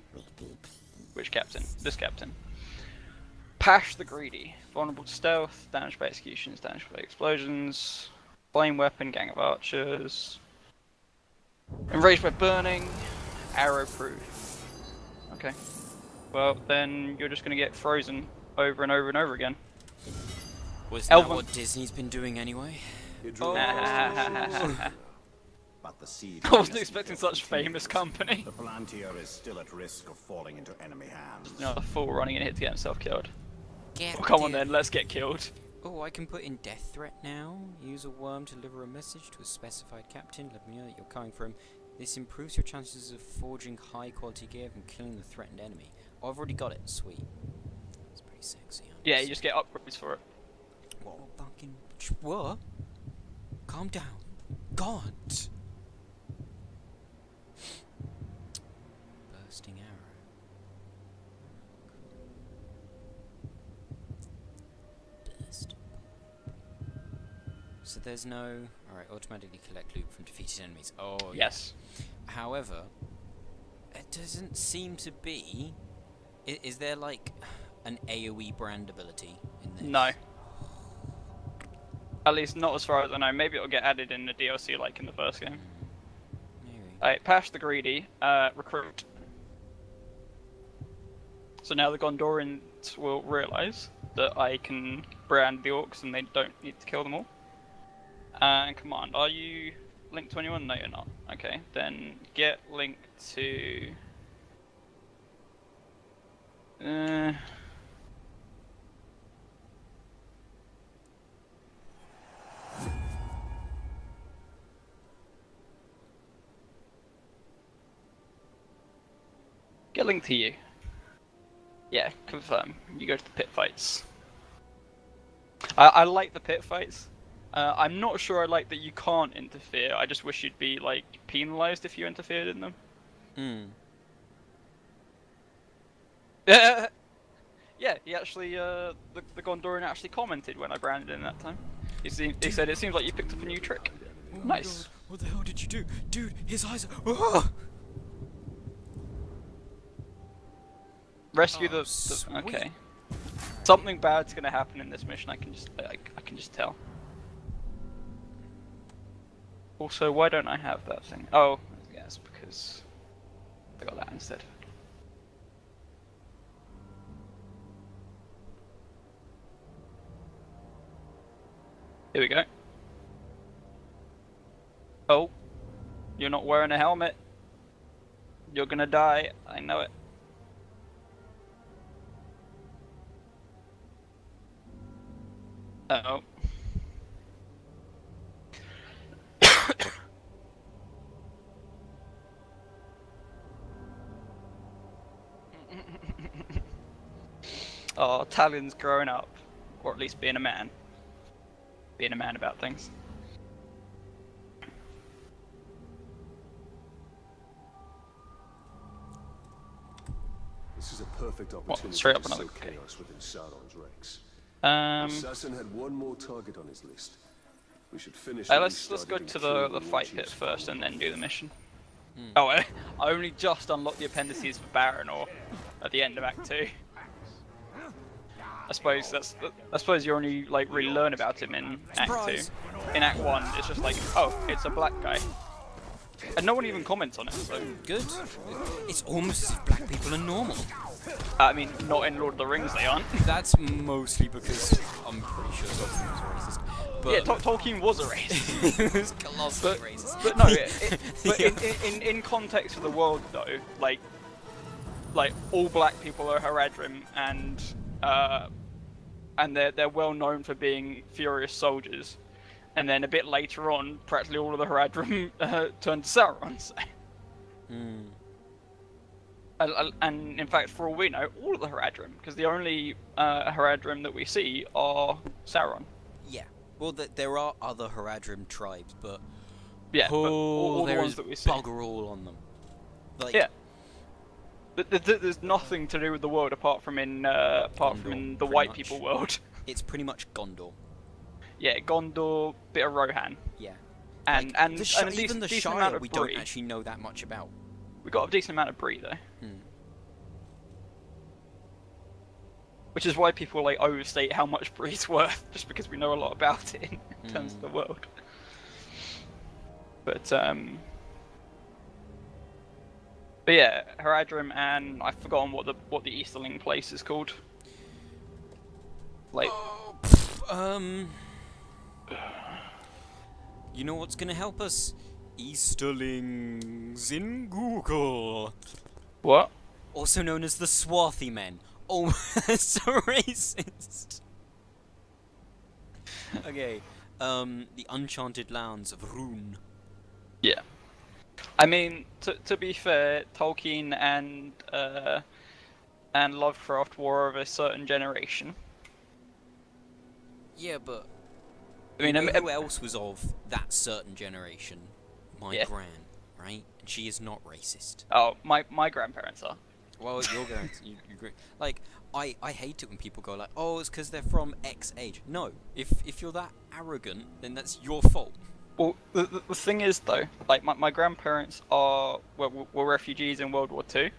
Which captain? This captain. Pash the Greedy. Vulnerable to stealth, damage by executions, damage by explosions, flame weapon, gang of archers. Enraged by burning, arrow proof. Okay. Well, then you're just gonna get frozen over and over and over again.
Was that what Disney's been doing anyway?
But the seed
I wasn't expecting such famous company.
The Palantir is still at risk of falling into enemy hands.
No, a fool running in here to get himself killed.
Get
Well, come on then, let's get killed.
Oh, I can put in death threat now. Use a worm to deliver a message to a specified captain. Let me know that you're coming for him. This improves your chances of forging high quality gear and killing the threatened enemy. Oh, I've already got it. Sweet. It's pretty sexy.
Yeah, you just get upgrades for it.
What fucking... What? Calm down. God! Bursting arrow. there's no... Alright, automatically collect loot from defeated enemies. Oh,
Yes.
yeah. However, it doesn't seem to be... Is there, like, an AoE brand ability in this?
No. At least not as far as I know. Maybe it'll get added in the DLC like in the first game.
Maybe.
Alright, Pash the Greedy, recruit. So now the Gondorians will realise that I can brand the orcs and they don't need to kill them all. And command, are you linked to anyone? No, you're not. Okay, then get linked to... Get linked to you. Yeah, confirm. You go to the pit fights. I like the pit fights. I'm not sure I like that you can't interfere. I just wish you'd be like penalised if you interfered in them. Yeah, he actually, the Gondorian actually commented when I branded him that time. He said it seems like you picked up a new trick.
Oh
Nice.
What the hell did you do? Dude, his eyes are... Oh!
Rescue
Oh,
the okay. Something bad's gonna happen in this mission. I can just tell. Also, why don't I have that thing? Oh, yes, because I got that instead. Here we go. Oh, you're not wearing a helmet. You're gonna die. I know it. Uh-oh. Oh, Talon's growing up. Or at least being a man. Being a man about things.
This is a perfect opportunity
straight up
to
another
sow chaos within Sauron's ranks.
Um,
The assassin had one more target on his list. We should finish.
let's go to the fight pit first and then do the mission. Oh, I only just unlocked the appendices for Baranor at the end of Act 2. I suppose you only like really learn about him in Act 2. In Act 1, it's just like, oh, it's a black guy. And no one even comments on it, so...
Good. It's almost as if black people are normal.
I mean, not in Lord of the Rings they aren't.
That's mostly because I'm pretty sure Tolkien was racist. But
Yeah, Tolkien was a racist.
He was colossally racist.
But no, but in context of the world though, like all black people are Haradrim, and they're well known for being furious soldiers. And then a bit later on, practically all of the Haradrim turned to Sauron. So. And in fact, for all we know, all of the Haradrim, because the only Haradrim that we see are Sauron.
Yeah. Well, there are other Haradrim tribes, but
yeah, but all the
there
ones
is
that we see.
bugger all on them. Like,
Yeah. There's nothing to do with the world apart from in the
pretty
white
much.
people world.
It's pretty much Gondor.
Yeah, Gondor, bit of Rohan,
Yeah.
and
Like,
and,
the
and a
even the
decent
Shire
amount of
we
Bree.
don't actually know that much about.
We got a decent amount of Bree though, which is why people like overstate how much Bree's worth, just because we know a lot about it in terms of the world. But yeah, Haradrim, and I've forgotten what the Easterling place is called. Like,
you know what's gonna help us? Easterlings in Google.
what?
Also known as the Swarthy Men. Oh, so racist. Okay, the Uncharted Lands of Rhûn.
Yeah. I mean, to be fair, Tolkien and Lovecraft were of a certain generation.
Yeah, but
I mean,
who else was of that certain generation? My
Yeah.
gran, right? And she is not racist.
Oh, my grandparents are.
Well, you're going to, like, I hate it when people go like, oh, it's because they're from X age. No, if you're that arrogant, then that's your fault.
Well, the thing is though, like my grandparents were refugees in World War Two.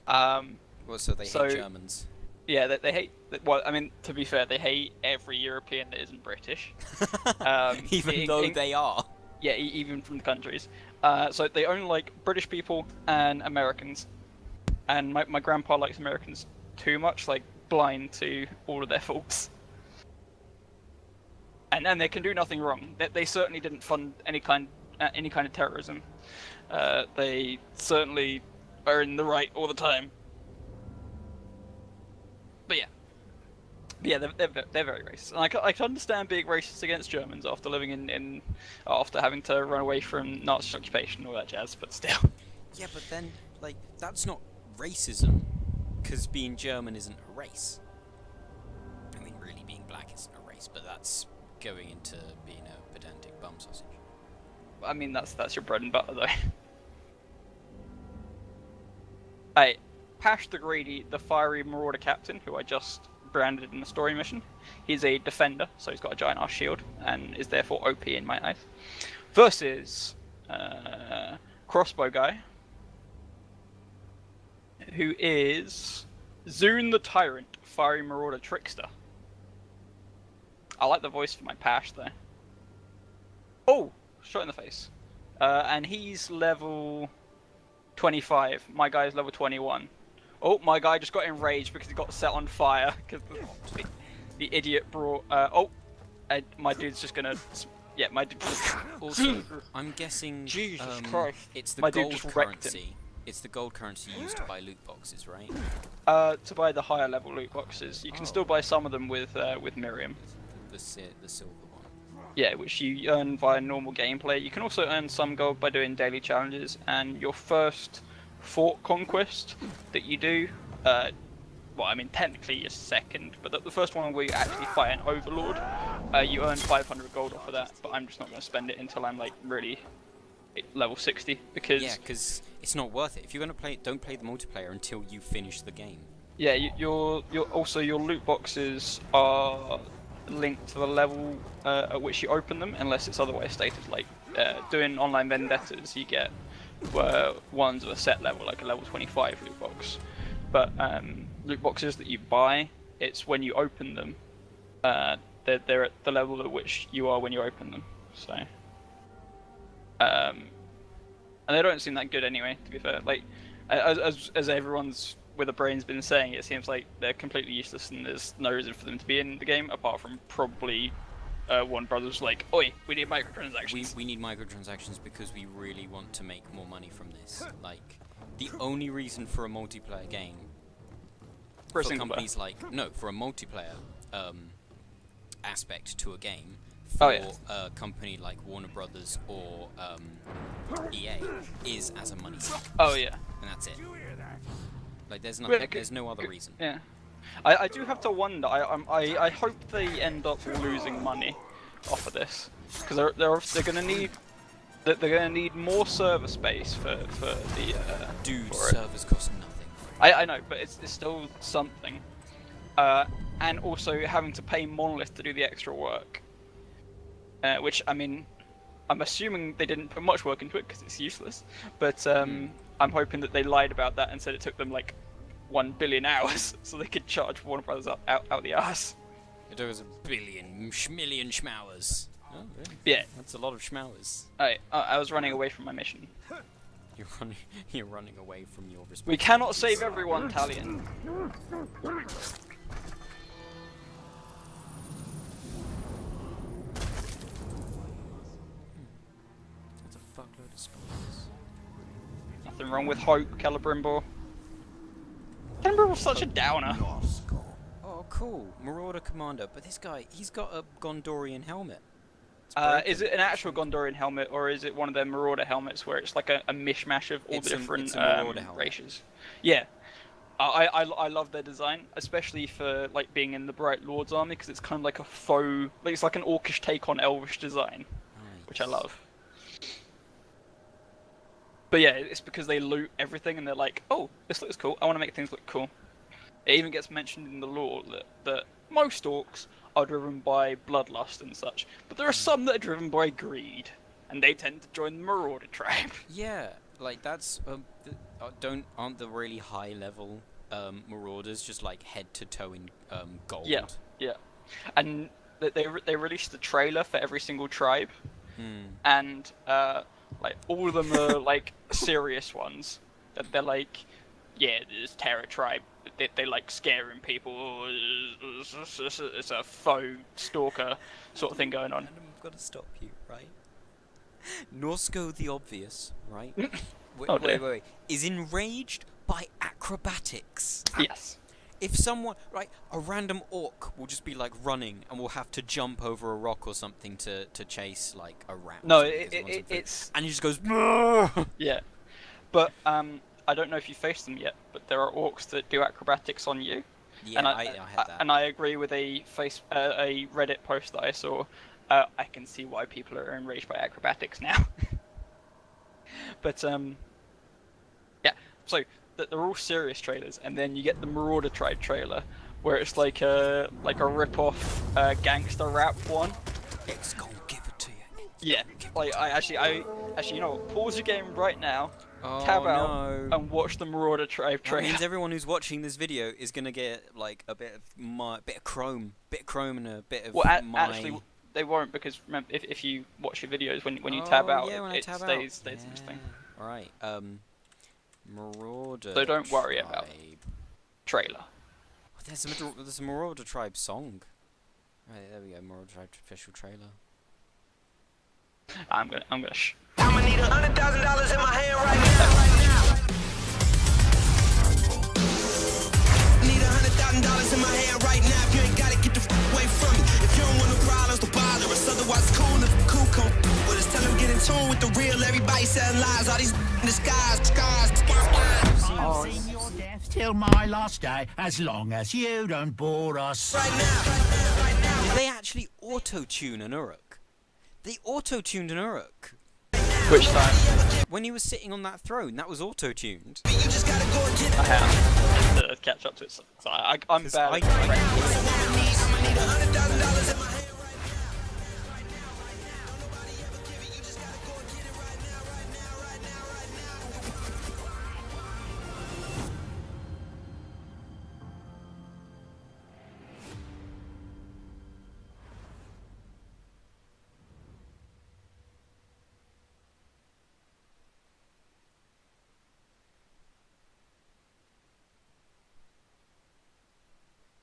Well, so they hate Germans.
Yeah, they hate. Well, I mean, to be fair, they hate every European that isn't British.
Even though they are.
Yeah, even from the countries. So they only like British people and Americans. And my grandpa likes Americans too much, like blind to all of their faults. And they can do nothing wrong. They certainly didn't fund any kind of terrorism. They certainly are in the right all the time. But yeah, they're very racist. And I can understand being racist against Germans after living after having to run away from Nazi occupation and all that jazz. But still.
Yeah, but then like that's not racism, because being German isn't a race. I mean, really, being black isn't a race, but that's going into being a pedantic bum sausage.
I mean, that's your bread and butter, though. Hey, Pash the Greedy, the fiery marauder captain, who I just branded in the story mission. He's a defender, so he's got a giant ass shield, and is therefore OP in my eyes. Versus crossbow guy, who is Zune the Tyrant, fiery marauder trickster. I like the voice for my Pash there. Oh, shot in the face. And he's level 25. My guy's level 21. Oh, my guy just got enraged because he got set on fire because the idiot brought. My dude's just gonna. Yeah, my dude.
Also, I'm guessing.
Jesus Christ!
It's the
my dude
gold
just
currency. It's the gold currency used to buy loot boxes, right?
To buy the higher level loot boxes, you can still buy some of them with Miriam.
The silver one.
Yeah, which you earn via normal gameplay. You can also earn some gold by doing daily challenges, and your first fort conquest that you do, well, I mean, technically your second, but the first one where you actually fight an overlord, you earn 500 gold off of that, but I'm just not going to spend it until I'm, like, really level 60, because...
Yeah, because it's not worth it. If you're going to play, don't play the multiplayer until you finish the game.
Yeah, your loot boxes are linked to the level at which you open them, unless it's otherwise stated. Like doing online vendettas, you get ones of a set level, like a level 25 loot box. But loot boxes that you buy, it's when you open them. They're at the level at which you are when you open them. So, and they don't seem that good anyway. To be fair, like as everyone's with a brain's been saying, it seems like they're completely useless and there's no reason for them to be in the game apart from probably Warner Brothers like, oi, we need microtransactions.
We need microtransactions because we really want to make more money from this. Like, the only reason for a multiplayer game
for
companies like for a multiplayer aspect to a game for a company like Warner Brothers or EA is as a money suck.
Oh yeah,
and that's it. Like, there's nothing. There's no other reason.
Yeah, I do have to wonder. I hope they end up losing money off of this, because they're gonna need more server space for the.
Dude, servers cost nothing.
I know, but it's still something. And also having to pay Monolith to do the extra work, which I mean, I'm assuming they didn't put much work into it because it's useless. But I'm hoping that they lied about that and said it took them like 1 billion hours so they could charge Warner Brothers out the ass.
It took us a million schmowers. Oh, really?
Yeah.
That's a lot of schmowers.
I was running away from my mission.
You're running away from your responsibilities.
We cannot save everyone, Talion.
That's a fuckload of scholars.
Nothing wrong with hope, Celebrimbor. Celebrimbor's such a downer.
Oh, cool. Marauder Commander. But this guy, he's got a Gondorian helmet.
Is it an actual Gondorian helmet, or is it one of their Marauder helmets where it's like a mishmash of all the different races? Yeah. I love their design, especially for like being in the Bright Lord's army, because it's kind of like a faux, like it's like an orcish take on elvish design, which I love. But yeah, it's because they loot everything and they're like, oh, this looks cool. I want to make things look cool. It even gets mentioned in the lore that most orcs are driven by bloodlust and such, but there are some that are driven by greed, and they tend to join the Marauder tribe.
Yeah, like that's aren't the really high level marauders just like head to toe in gold?
Yeah, yeah. And they released the trailer for every single tribe, and like all of them are like serious ones. That they're like, yeah, this Terror tribe. They like scaring people. Oh, it's a faux stalker sort of thing going on.
I've got to stop you, right? Norsco the obvious, right? Wait. Is enraged by acrobatics.
Yes.
If someone, right, a random orc will just be like running and will have to jump over a rock or something to chase like a rat.
No,
it's and he just goes.
Yeah, but I don't know if you faced them yet, but there are orcs that do acrobatics on you.
Yeah,
and
I had that.
And I agree with a Reddit post that I saw. I can see why people are enraged by acrobatics now. But yeah. So they're all serious trailers, and then you get the Marauder Tribe trailer, where it's like a rip-off gangster rap one.
It's gonna give it to you.
Yeah. Like I actually, you know what? Pause your game right now.
Oh,
Tab out
no.
and watch the Marauder Tribe trailer.
That means everyone who's watching this video is gonna get like a bit of chrome and a bit of
actually, they won't, because remember, if you watch your videos when you tab out, it stays in this thing.
Right. Marauder.
So don't worry
Tribe.
about trailer.
There's a Marauder Tribe song. Right, there we go. Marauder Tribe official trailer.
I'm gonna
I'ma need $100,000 in my hand right now. Need $100,000 in my hand right now. If you ain't got it, get the away from me. If you don't want no problems, don't bother us. Otherwise, it's cool if cool. Well, just tell them get in tune with the real. Everybody selling lies. All these in the skies.
I've seen your death till my last day, as long as you don't bore us.
Right now.
Did they actually auto-tune an Uruk? They auto-tuned an Uruk.
Which time?
When he was sitting on that throne, that was auto-tuned.
You just gotta go and get it.
I have to catch up to it. So I'm bad.
I'ma need $100,000 in my hand.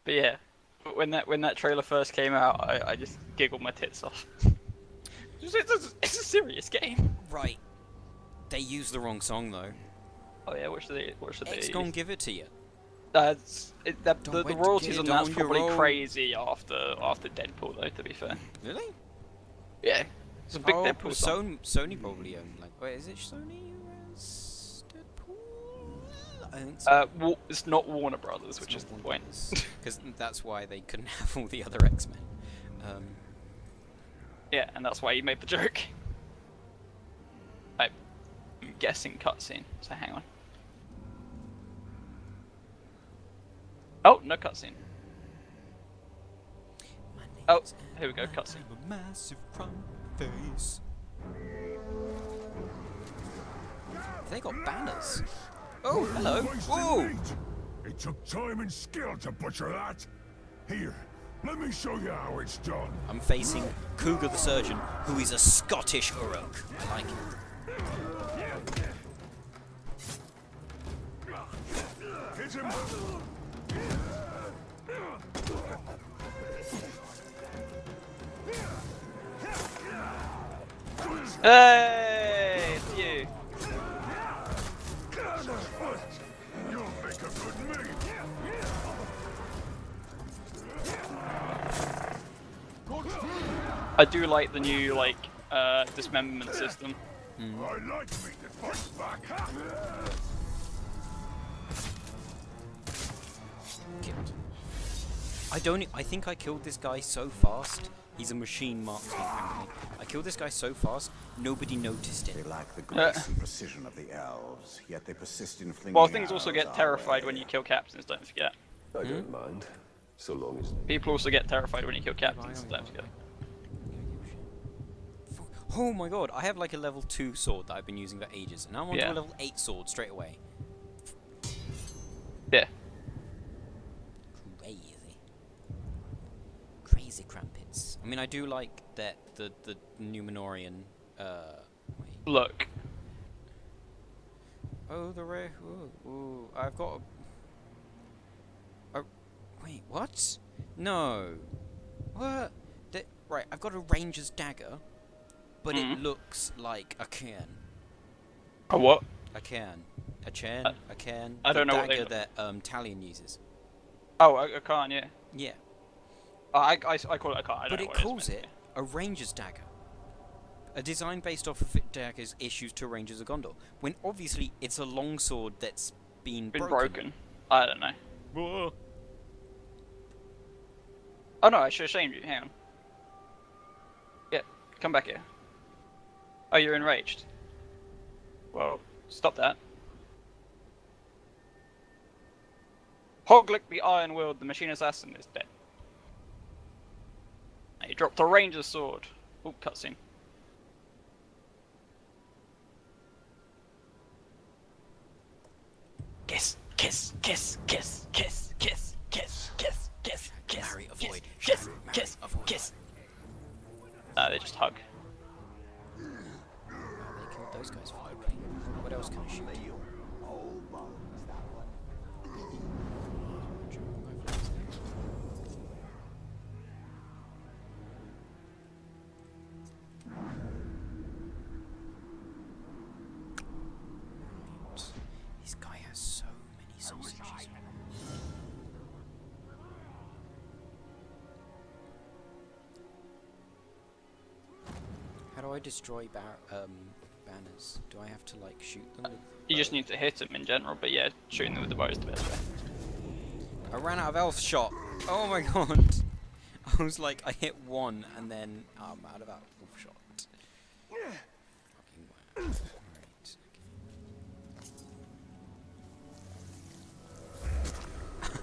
But yeah, when that trailer first came out, I just giggled my tits off. It's a serious game.
Right. They used the wrong song though.
Oh yeah, what should they
It's gonna give it to you.
The
wait
royalties
to
on
get
that's
on your
probably
own.
crazy after Deadpool though. To be fair.
Really?
Yeah, it's a big Deadpool song.
Sony probably owned. Like, wait, is it Sony who has Deadpool? I think so.
It's not Warner Brothers, which is the point.
Because that's why they couldn't have all the other X-Men.
Yeah, and that's why he made the joke. I'm guessing cutscene. So hang on. Oh, no cutscene. Oh, here we go, cutscene.
I'm a massive crumb face. They got banners. Oh, hello. Whoa!
It took time and skill to butcher that. Here, let me show you how it's done.
I'm facing Cougar the Surgeon, who is a Scottish Uruk. I like him.
Hit him.
Hey, it's you.
You'll make a good mate.
I do like the new dismemberment system.
I like me to fight back.
Killed. I think I killed this guy so fast. He's a machine marksman, apparently. I killed this guy so fast, nobody noticed it.
They lack the grace and precision of the elves, yet they persist in flinging
Well, things also
arrows
get
our
terrified
way.
when you kill captains, don't forget.
I don't mind, so long as...
People also get terrified when you kill captains. So that's good.
Oh my god, I have like a level 2 sword that I've been using for ages, and now I'm on to
Yeah.
a level 8 sword straight away.
Yeah.
Crazy. Crazy crumpets. I mean, I do like that the Numenorian. Wait.
Look.
Oh, the rare. Ooh, I've got. Wait, what? No. What? Right, I've got a ranger's dagger, but it looks like a cairn.
A what?
A cairn. A chain. A cairn.
I don't know
the
what they
dagger
look.
that Talion uses.
Oh, a Khan, yeah.
Yeah.
I call it a Khan. I don't
But
know
it
what
calls it a ranger's dagger. A design based off of daggers issued to Rangers of Gondor, when obviously it's a longsword that's been broken.
I don't know.
Whoa.
Oh no, I should have shamed you. Hang on. Yeah, come back here. Oh, you're enraged. Well, stop that. Hoglick the Iron Willed, the machine assassin, is dead. Now you dropped a ranger's sword. Oop, cutscene. Kiss, kiss, kiss, kiss, kiss, kiss, kiss, kiss, kiss, kiss,
Marry, avoid.
kiss,
Marry,
kiss,
avoid.
kiss. No, they just hug.
They killed those guys finally. What else can I shoot? This guy has so many sausages. How do I destroy banners? Do I have to like shoot them? With
You just need to hit them in general, but yeah, shooting them with the bow is the best way.
I ran out of elf shot. Oh my god! I was like, I hit one and then I'm out of elf shot. Fucking wow. Right. Okay.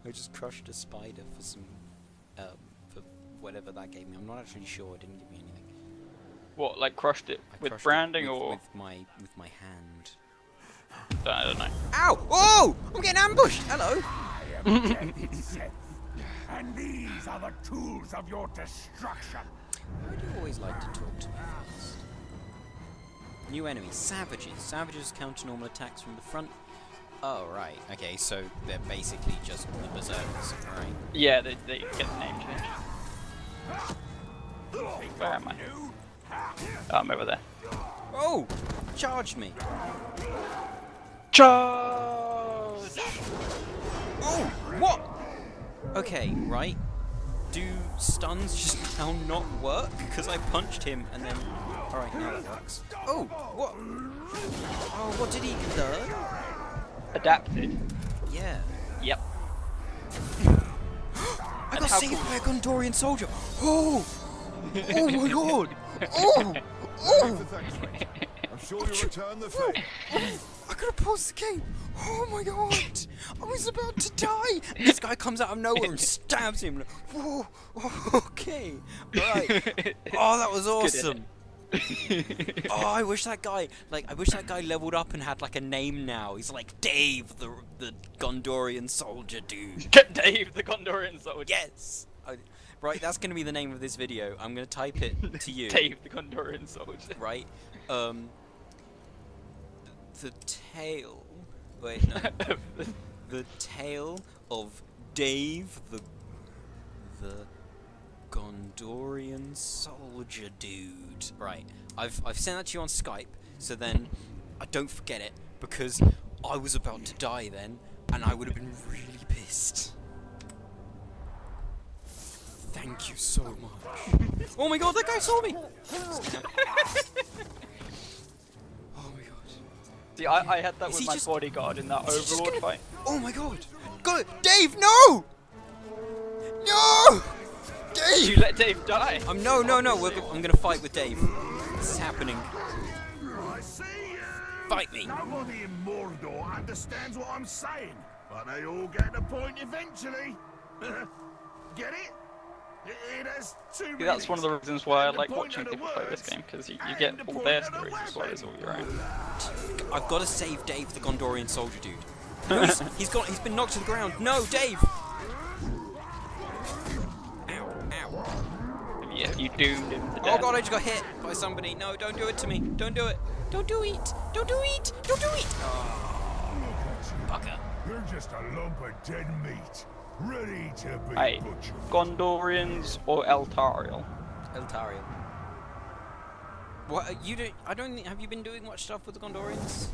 I just crushed a spider for some, for whatever that gave me. I'm not actually sure. It didn't give me anything.
What, like crushed it
I
with
crushed
branding
it
or?
with my hand.
I don't know.
Ow! Oh! I'm getting ambushed. Hello.
And these are the tools of your destruction.
Why do you always like to talk to me first? New enemy, savages. Savages counter normal attacks from the front. Oh, right. Okay, so they're basically just the berserkers, right?
Yeah, they get the name changed. Where am I? Oh, I'm over there.
Oh! Charged me.
Charge!
Oh! What? Okay, right. Do stuns just now not work? Because I punched him and then... Alright, now that works. Oh! What? Oh, what did he learn?
Adapted.
Yeah.
Yep.
I got saved by a Gondorian soldier! Oh! Oh my god! Oh! Oh!
I'm sure you'll return the favor.
I could have paused the game! Oh my god! I was about to die! And this guy comes out of nowhere and stabs him. Whoa! Okay. Right. Oh, that was awesome. Oh, I wish that guy leveled up and had like a name now. He's like Dave, the Gondorian soldier dude.
Dave, the Gondorian soldier.
Yes. Right, that's gonna be the name of this video. I'm gonna type it to you.
Dave, the Gondorian soldier.
Right. The tale. Wait, no. The tale of Dave, the Gondorian soldier dude. Right. I've sent that to you on Skype, so then I don't forget it, because I was about to die then, and I would have been really pissed. Thank you so much. Oh my god, that guy saw me! Oh my god.
See, I had that
Is
with
he
my
just-
bodyguard in that
is he just
Overlord
gonna-
fight.
Oh my god! Go, Dave, no! No! Dave!
You let Dave die.
No. I'm gonna fight with Dave. This is happening.
I see you.
Fight me.
Nobody in Mordor understands what I'm saying. But they all get the point eventually. Get it? It has two
See, that's one of the
meanings.
reasons why I
And the
like
point
watching
of the
people play this
words,
game, because you
and
get
the
all
point
their
of the
stories as well as all your own.
I've got to save Dave, the Gondorian soldier dude. No, he's been knocked to the ground. No, Dave! Ow, ow.
Yeah, you doomed him to
Oh
death.
god, I just got hit by somebody. No, don't do it to me. Don't do it. Don't do it. Don't do it. Don't do it. Bugger.
You're just a lump of dead meat, ready to be
Hey,
butchered.
Gondorians or Eltariel?
Eltariel. What you do? I don't think. Have you been doing much stuff with the Gondorians?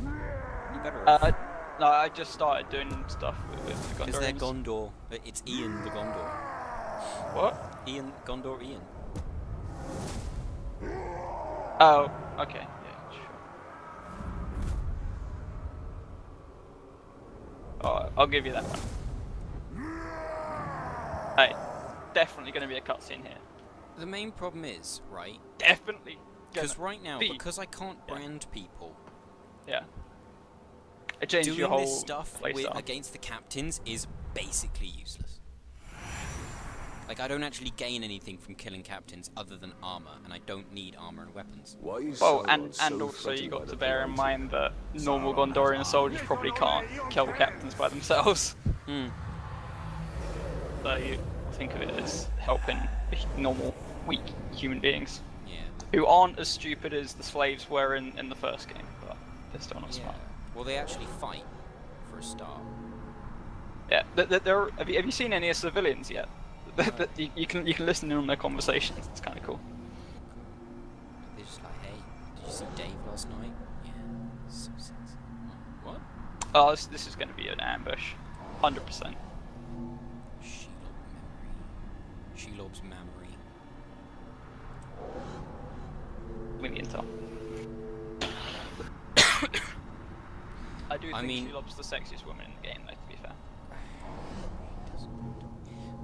You better.
No, I just started doing stuff with the
Because they're
Gondorians.
Gondor. It's Ian the Gondor.
What?
Ian Gondor. Ian.
Oh, okay. Yeah, sure. Oh, I'll give you that one. Hey, definitely going to be a cutscene here.
The main problem is, right?
Definitely.
Because right now,
be.
because I can't brand people,
Yeah. It changed
doing
your whole
this stuff
playstyle.
against the captains is basically useless. Like, I don't actually gain anything from killing captains other than armor, and I don't need armor and weapons.
Why is
Well,
Sauron
and
so
also
threatened
you
by
got
the
to bear in
Blood?
mind that normal Gondorian soldiers probably can't kill captains by themselves.
Hmm.
So you think of it as helping normal, weak human beings.
Yeah.
Who aren't as stupid as the slaves were in the first game, but they're still not
Yeah.
smart.
Well, they actually fight, for a start.
Yeah, have you seen any of civilians yet? You can listen in on their conversations. It's kind of cool.
They're just like, hey, did you see Dave last night? Yeah, so sexy. What?
Oh, this is going to be an ambush, 100%.
Shelob's memory.
With the intel. I do think Shelob's the sexiest woman in the game, though, to be fair.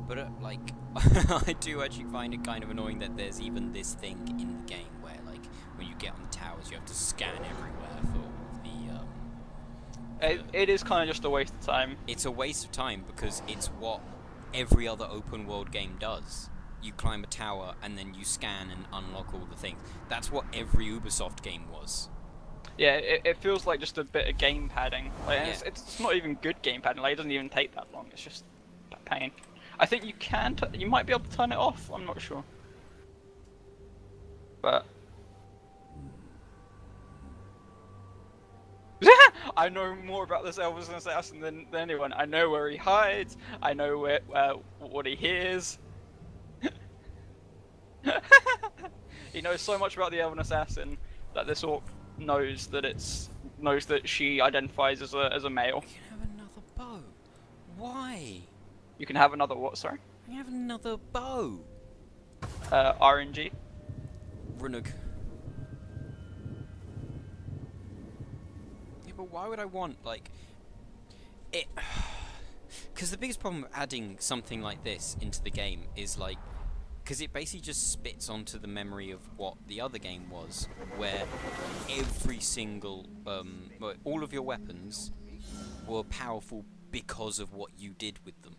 But like, I do actually find it kind of annoying that there's even this thing in the game where, like, when you get on the towers, you have to scan everywhere for the.
It is kind of just a waste of time.
It's a waste of time because it's what every other open world game does. You climb a tower and then you scan and unlock all the things. That's what every Ubisoft game was.
Yeah, it feels like just a bit of game padding. Like,
Yeah.
it's not even good game padding. Like, it doesn't even take that long. It's just a pain. I think you can. You might be able to turn it off. I'm not sure. But I know more about this Elvis assassin than anyone. I know where he hides. I know where what he hears. He knows so much about the Elven assassin that this orc knows that she identifies as a male.
You can have another bow. Why?
You can have another what? Sorry.
You can have another bow.
RNG.
Runug. Yeah, but why would I want, like, it? Because the biggest problem with adding something like this into the game is, like, because it basically just spits onto the memory of what the other game was, where every single, all of your weapons were powerful because of what you did with them.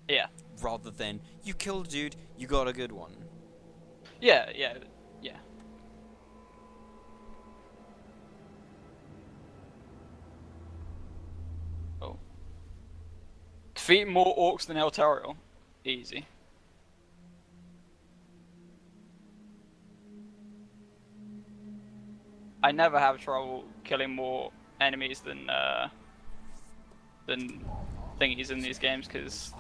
Yeah.
Rather than, you killed a dude, you got a good one.
Yeah. Oh. Defeat more orcs than Eltariel. Easy. I never have trouble killing more enemies than thingies in these games, because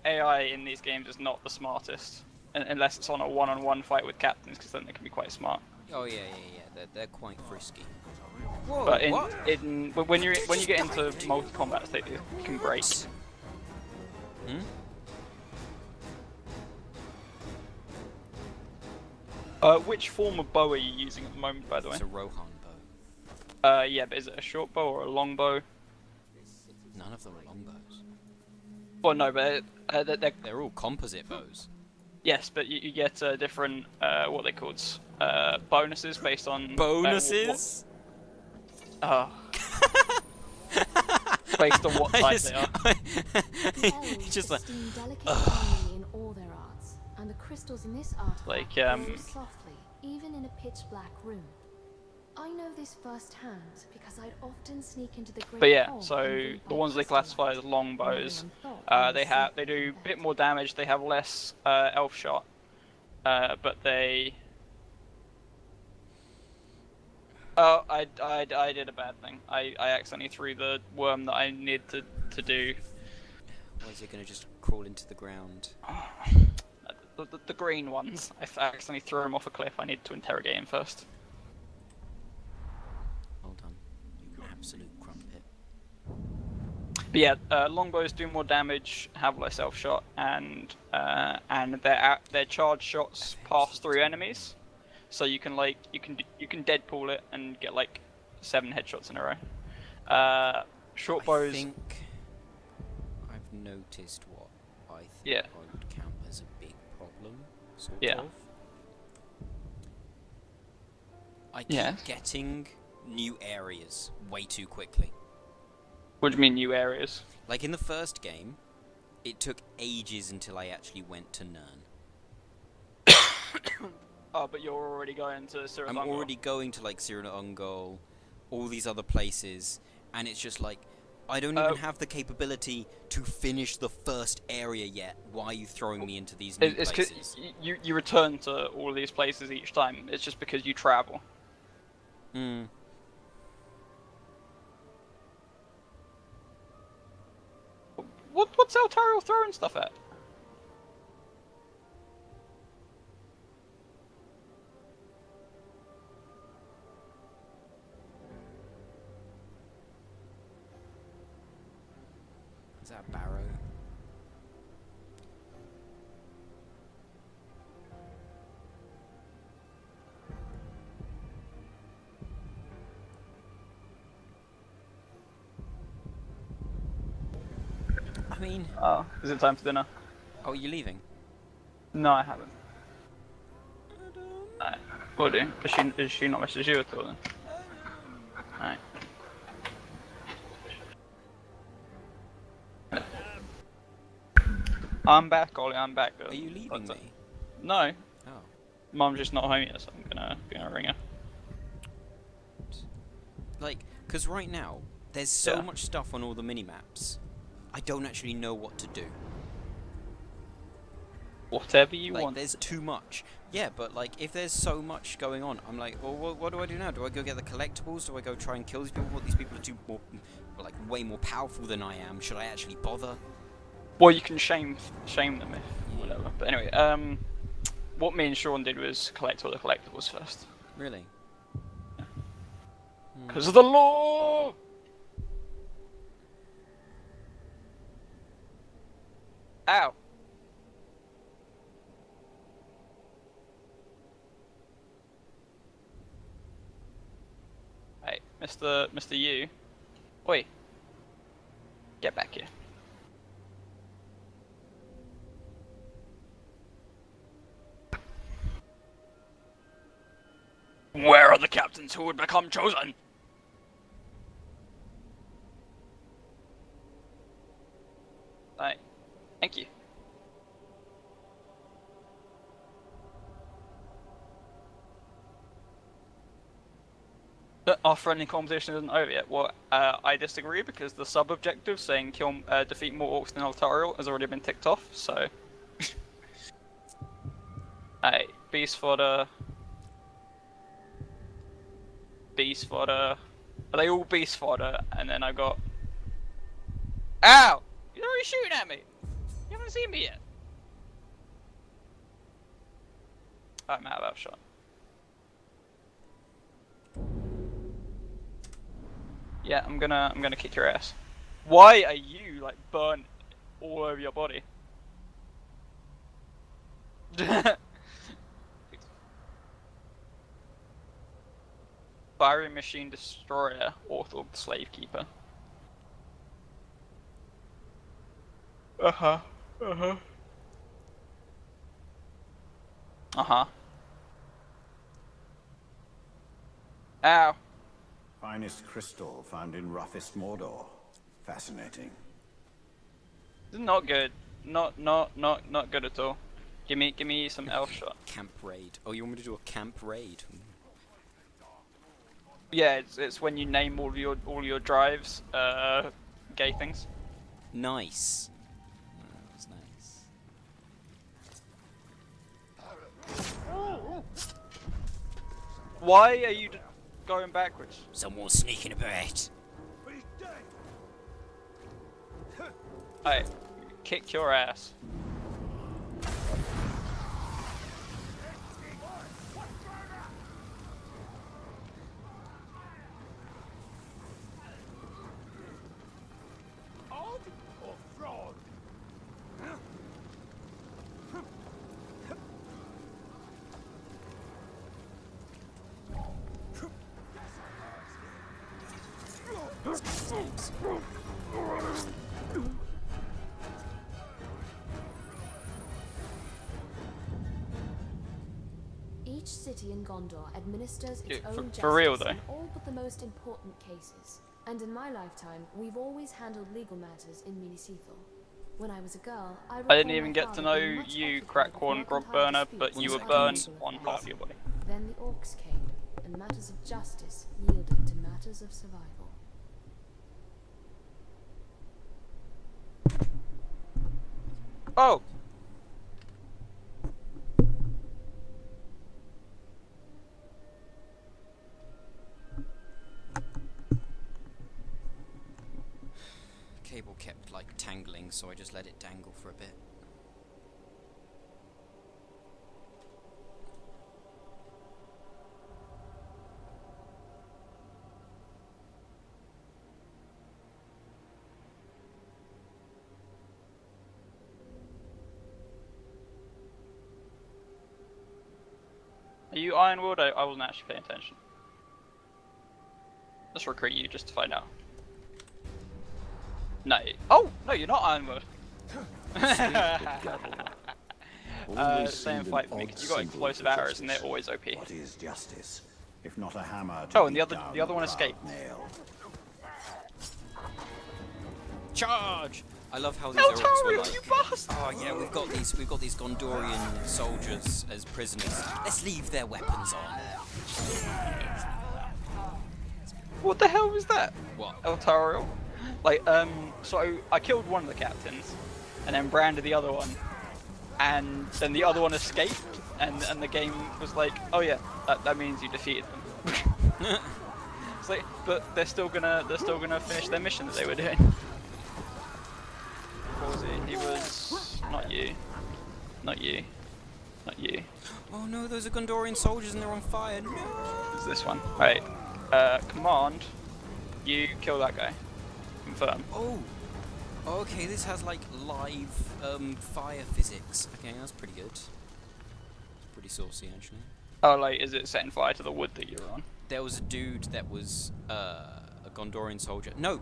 AI in these games is not the smartest, unless it's on a one-on-one fight with captains, because then they can be quite smart.
Oh yeah. They're quite frisky. Whoa,
But
what?
when you get into multi-combat, they can break.
Hmm?
Which form of bow are you using at the moment, by the way?
It's a Rohan bow.
Yeah, but is it a short bow or a long bow?
None of them are longbows.
Well, no, but
they're all composite bows.
Yes, but you get different, what they called, bonuses based on...
Bonuses?
Oh. based on what type they are.
The elves
It's just like,
esteem delicate harmony in all their arts, and the crystals in this artifact
Like,
glow softly, even in a pitch-black room. I know this firsthand because I'd often sneak into the great
But yeah,
hall
so
and read
the
by
ones they classify as
candlelight,
longbows,
relying on thought when
they do
sleeping
a
in
bit
bed.
more damage. They have less elf shot, but they. Oh, I did a bad thing. I accidentally threw the worm that I need to do.
why is it gonna just crawl into the ground?
The green ones. I accidentally threw them off a cliff. I need to interrogate him first.
Well done, you absolute crumpet.
But yeah, longbows do more damage, have less elf shot, and their charge shots pass through enemies, so you can Deadpool it and get like 7 headshots in a row. Short bows.
I think I've noticed what I think
Yeah.
I would count as a big problem, sort
Yeah.
of. I keep
Yeah.
getting new areas way too quickly.
What do you mean new areas?
Like in the first game, it took ages until I actually went to Nern.
Oh, but you're already going to Sirudongol.
I'm already going to like Ungol, all these other places, and it's just like, I don't even have the capability to finish the first area yet. Why are you throwing me into these new
It's
places?
because you return to all of these places each time. It's just because you travel.
Hmm.
What's Eltariel throwing stuff at?
Is that a barrow? I mean...
Oh, is it time for dinner?
Oh, you're leaving?
No, I haven't. Alright. Will do. Is she not messaged you at all then? Alright. I'm back, Ollie, I'm back.
Are you leaving me?
No.
Oh.
Mum's just not home yet, so I'm gonna ring her.
Like, because right now, there's so much stuff on all the mini-maps, I don't actually know what to do.
Whatever you
like,
want.
There's too much. Yeah, but like, if there's so much going on, I'm like, well, what do I do now? Do I go get the collectibles? Do I go try and kill these people? What, these people are too more, like, way more powerful than I am. Should I actually bother?
Well, you can shame them if whatever. But anyway, what me and Sean did was collect all the collectibles first.
Really?
Because of the law! Ow! Hey, Mr. Yu. Oi. Get back here. Where are the captains who would become chosen? Right. Thank you. Our friendly competition isn't over yet. Well, I disagree because the sub-objective saying defeat more orcs than Altariel has already been ticked off, so... Hey, beast fodder... Beast fodder... Are they all beast fodder? And then I got... Ow! You're already shooting at me! You haven't seen me yet! I'm out of shot. Yeah, I'm gonna kick your ass. Why are you like burnt all over your body? Firing machine destroyer, Orthorg slave keeper. Uh-huh. Uh-huh. Uh-huh. Ow.
Finest crystal found in roughest Mordor. Fascinating.
Not good. Not good at all. Give me some elf shot.
Camp raid. Oh, you want me to do a camp raid?
Yeah, it's when you name all your drives, gay things.
Nice. That was nice.
Why are you going backwards?
Someone's sneaking about.
Alright, kick your ass.
Each city in Gondor administers its
Dude,
own justice
for real though.
in all but the most important cases. And in my lifetime, we've always handled legal matters in Minisethal. When I was a girl, I
I didn't
recall
even
my
get to
father
know
being much
you,
occupied with
Crackcorn Grog
mercantile
Burner,
disputes
but you were
with
burned
Gondor
on
and
half your body.
Then the orcs came, and matters of justice yielded to matters of survival.
Oh!
Cable kept like tangling, so I just let it dangle for a bit.
Are you Ironwood? I wasn't actually paying attention. Let's recruit you just to find out. No. Oh! No, you're not Ironwood! Same fight for me, because you got explosive arrows and they're always OP.
What is justice, if not a hammer to
Oh, and the
beat
other
down
one
a
escaped.
proud nail?
Charge! I love how these orcs were like.
You bastard!
Oh yeah, we've got these Gondorian soldiers as prisoners. Let's leave their weapons on.
What the hell was that?
What?
Eltariel? Like, so I killed one of the captains, and then branded the other one, and then the other one escaped, and the game was like, oh yeah, that means you defeated them. It's like, but they're still gonna finish their mission that they were doing. What was it? He was not you, not you, not you.
Oh no, those are Gondorian soldiers and they're on fire. No.
It's this one. Right. Command. You kill that guy. Confirm.
Oh. Okay, this has like live fire physics. Okay, that's pretty good. It's pretty saucy actually.
Oh, like, is it setting fire to the wood that you're on?
There was a dude that was a Gondorian soldier. No,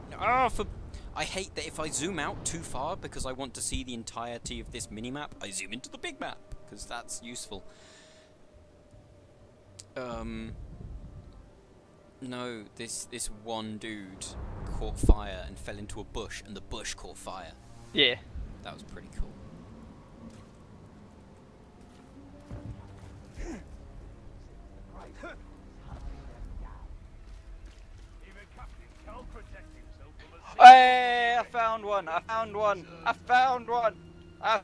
I hate that if I zoom out too far because I want to see the entirety of this minimap, I zoom into the big map because that's useful. No, this one dude caught fire and fell into a bush, and the bush caught fire.
Yeah.
That was pretty cool.
Hey, I found one! I found one! I found one! I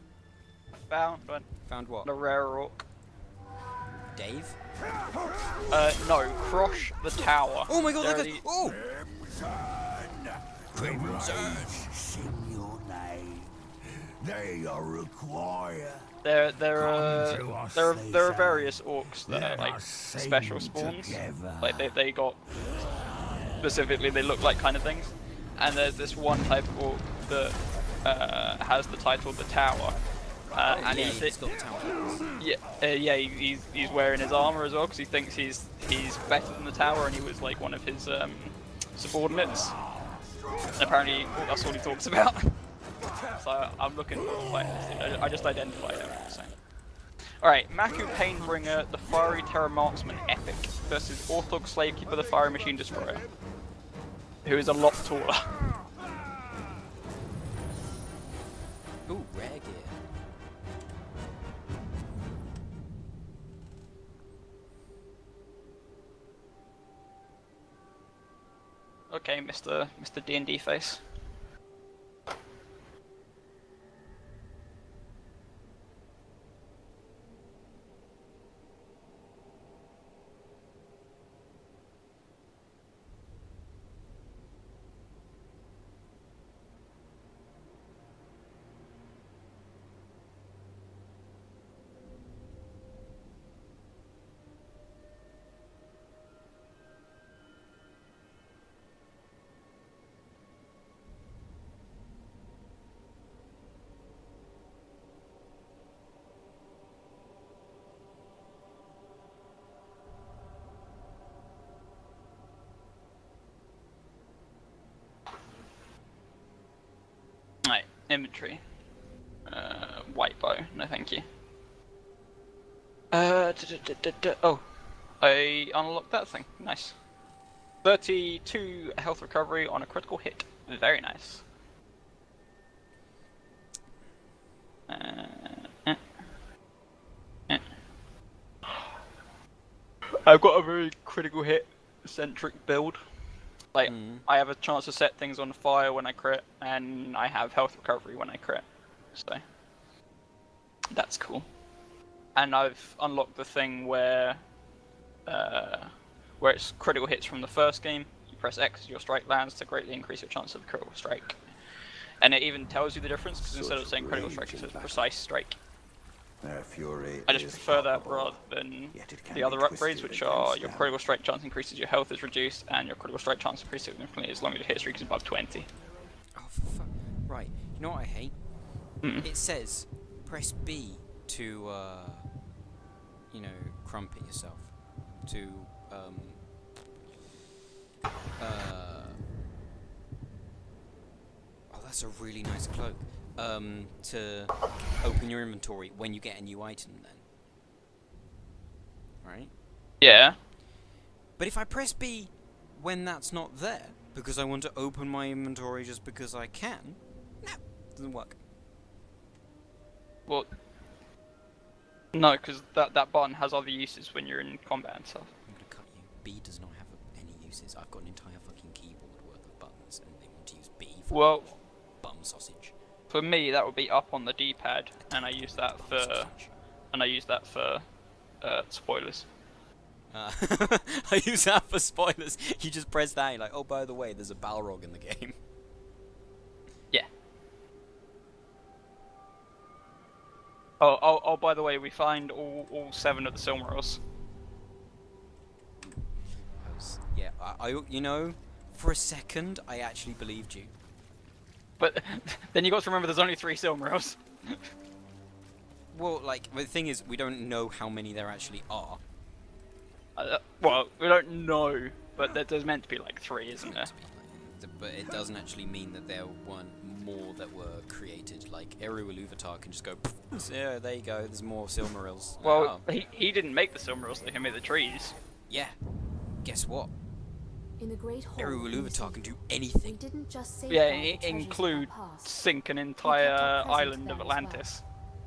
found one.
Found what?
The rare orc.
Dave?
No, Crosh the Tower.
Oh my god,
They're
look at... Oh!
Crimson, sing your name. They are required.
There are various orcs that are like special spawns. Like they got specifically, they look like kind of things. And there's this one type of orc that has the title the Tower. And
he's got the tower.
Yeah, he's wearing his armor as well because he thinks he's better than the Tower, and he was like one of his subordinates. And apparently that's all he talks about. So I'm looking for the fight. I just identified him. So. Alright, Maku Painbringer, the Fiery Terror Marksman Epic versus Orthog Slavekeeper, the Fiery Machine Destroyer, who is a lot taller. okay, Mr. D&D face. Right, inventory. White bow, no thank you. Oh, I unlocked that thing. Nice. 32 health recovery on a critical hit. Very nice. I've got a very critical hit centric build. Like, I have a chance to set things on fire when I crit, and I have health recovery when I crit. So, that's cool. And I've unlocked the thing where it's critical hits from the first game. You press X as your strike lands to greatly increase your chance of a critical strike. And it even tells you the difference, because instead of saying critical strike, it says precise strike.
Their fury
I just
is
prefer that
palpable,
rather than
yet it can
the
be
other
twisted
upgrades, which are
against
your
them.
critical strike chance increases, your health is reduced, and your critical strike chance increases significantly as long as your hit streak is above 20.
Oh, for fuck. Right. You know what I hate? It says press B to, you know, crumpet yourself. To, oh, that's a really nice cloak. To open your inventory when you get a new item then. Right?
Yeah.
But if I press B when that's not there, because I want to open my inventory just because I can, no, doesn't work.
Well, no, because that button has other uses when you're in combat and stuff.
I'm gonna cut you. B does not have any uses. I've got an entire fucking keyboard worth of buttons, and they want to use B for
well,
bum sausage.
For me, that would be up on the D-pad, and I use that for spoilers.
I use that for spoilers. You just press that, and you're like, oh, by the way, there's a Balrog in the game.
Yeah. Oh, by the way, we find all 7 of the Silmarils.
Yeah, I, you know, for a second, I actually believed you.
But then you got to remember there's only 3 Silmarils.
Well, like, the thing is, we don't know how many there actually are.
Well, we don't know, but there's meant to be like 3, isn't there?
But it doesn't actually mean that there weren't more that were created. Like, Eru Iluvatar can just go, yeah, there you go, there's more Silmarils.
Well, he didn't make the Silmarils, he made the trees.
Yeah. Guess what?
In the Great Hall,
Eru
we
Iluvatar can do
We
anything.
didn't just
Yeah,
safeguard the treasures of our
include
past.
sink an
We kept
entire
our present
island
there
of
as well.
Atlantis.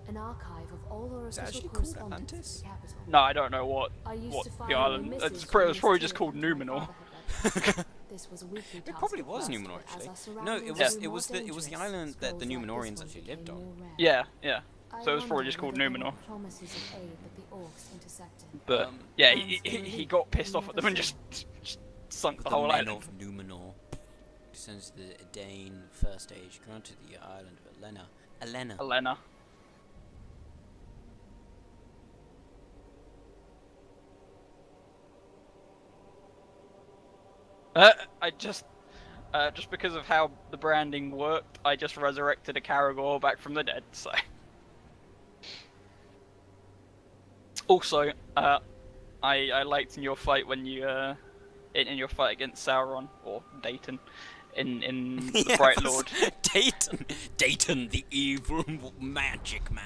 An archive of all our
Is it
official
actually called
correspondence
Atlantis?
with the capital.
No, I don't know what
I used to
the
file
island.
missives
It's
from
probably
these
just
two
called
my
Numenor.
father had left. This was a weekly
It
task
probably
at
was
first,
Numenor
but as
actually.
our
No,
surroundings
it
grew
was
more
the the
dangerous,
island that the
scrolls like this
Numenorians
one
actually
became
lived on.
more rare.
Yeah.
I
So it was probably
wonder
just called
whether there were
Numenor.
promises of aid that the orcs intercepted.
But yeah, he got pissed off at them and just sunk
With
the
the
whole
men
island.
of Numenor descends the Dane First Age, granted the island of Elena.
Elena. I just because of how the branding worked, I just resurrected a Caragor back from the dead, so. Also, I liked in your fight when you, in your fight against Sauron, or Dayton, in the Bright Lord.
Dayton, the evil magic man.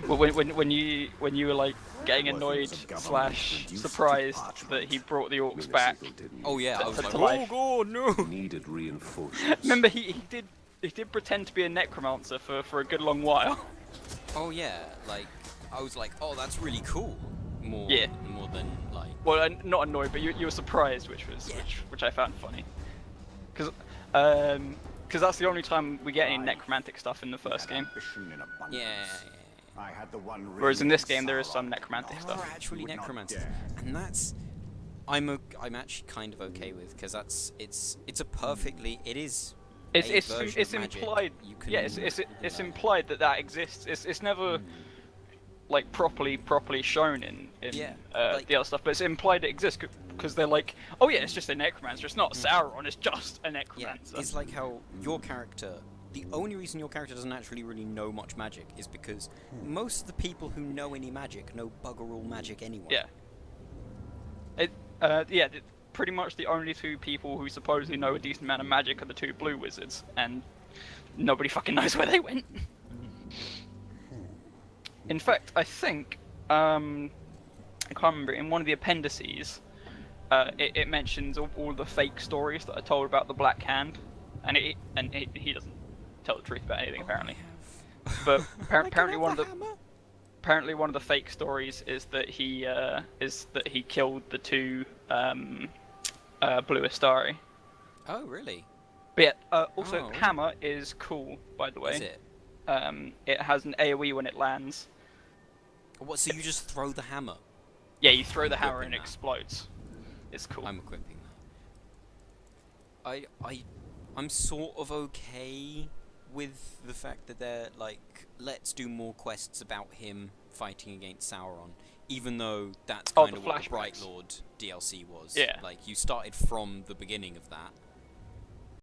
Well, when you were like getting annoyed / surprised that he brought the orcs back.
Oh yeah, I was like,
life.
oh god, no.
Needed reinforcements.
Remember, he did pretend to be a necromancer for a good long while.
Oh yeah, like I was like, oh that's really cool. More than like.
Well, not annoyed, but you were surprised, which I found funny. Because that's the only time we get any necromantic stuff in the first game.
Yeah.
I had the one
Whereas in
ring
this game there is
Sauron
some necromantic
There
stuff.
are actually
would not
necromancers,
dare.
and that's I'm actually kind of okay with, because it's a perfectly it is.
It's
a version
it's
of magic.
implied.
You can,
Yeah, it's implied that exists. It's never like properly shown in
like-
the other stuff, but it's implied it exists because they're like, oh yeah, it's just a necromancer. It's not Sauron. It's just a
Yeah,
necromancer.
it's like how your character. The only reason your character doesn't actually really know much magic is because most of the people who know any magic know bugger all magic anyway.
Yeah. Pretty much the only two people who supposedly know a decent amount of magic are the two blue wizards, and nobody fucking knows where they went. In fact, I think I can't remember, in one of the appendices, it mentions all the fake stories that are told about the Black Hand, and he doesn't tell the truth about anything apparently. But apparently one of the fake stories is that he killed the two blue Astari.
Oh really?
But yeah, also
Oh.
hammer is cool, by the way.
Is it?
It has an AoE when it lands.
What? So you just throw the hammer?
Yeah, you throw
I'm
the hammer and it
equipping that.
explodes. It's cool.
I'm equipping that. I'm sort of okay with the fact that they're like, let's do more quests about him fighting against Sauron, even though that's kind
the
of what the
flashbacks.
Bright Lord DLC was.
Yeah.
Like, you started from the beginning of that,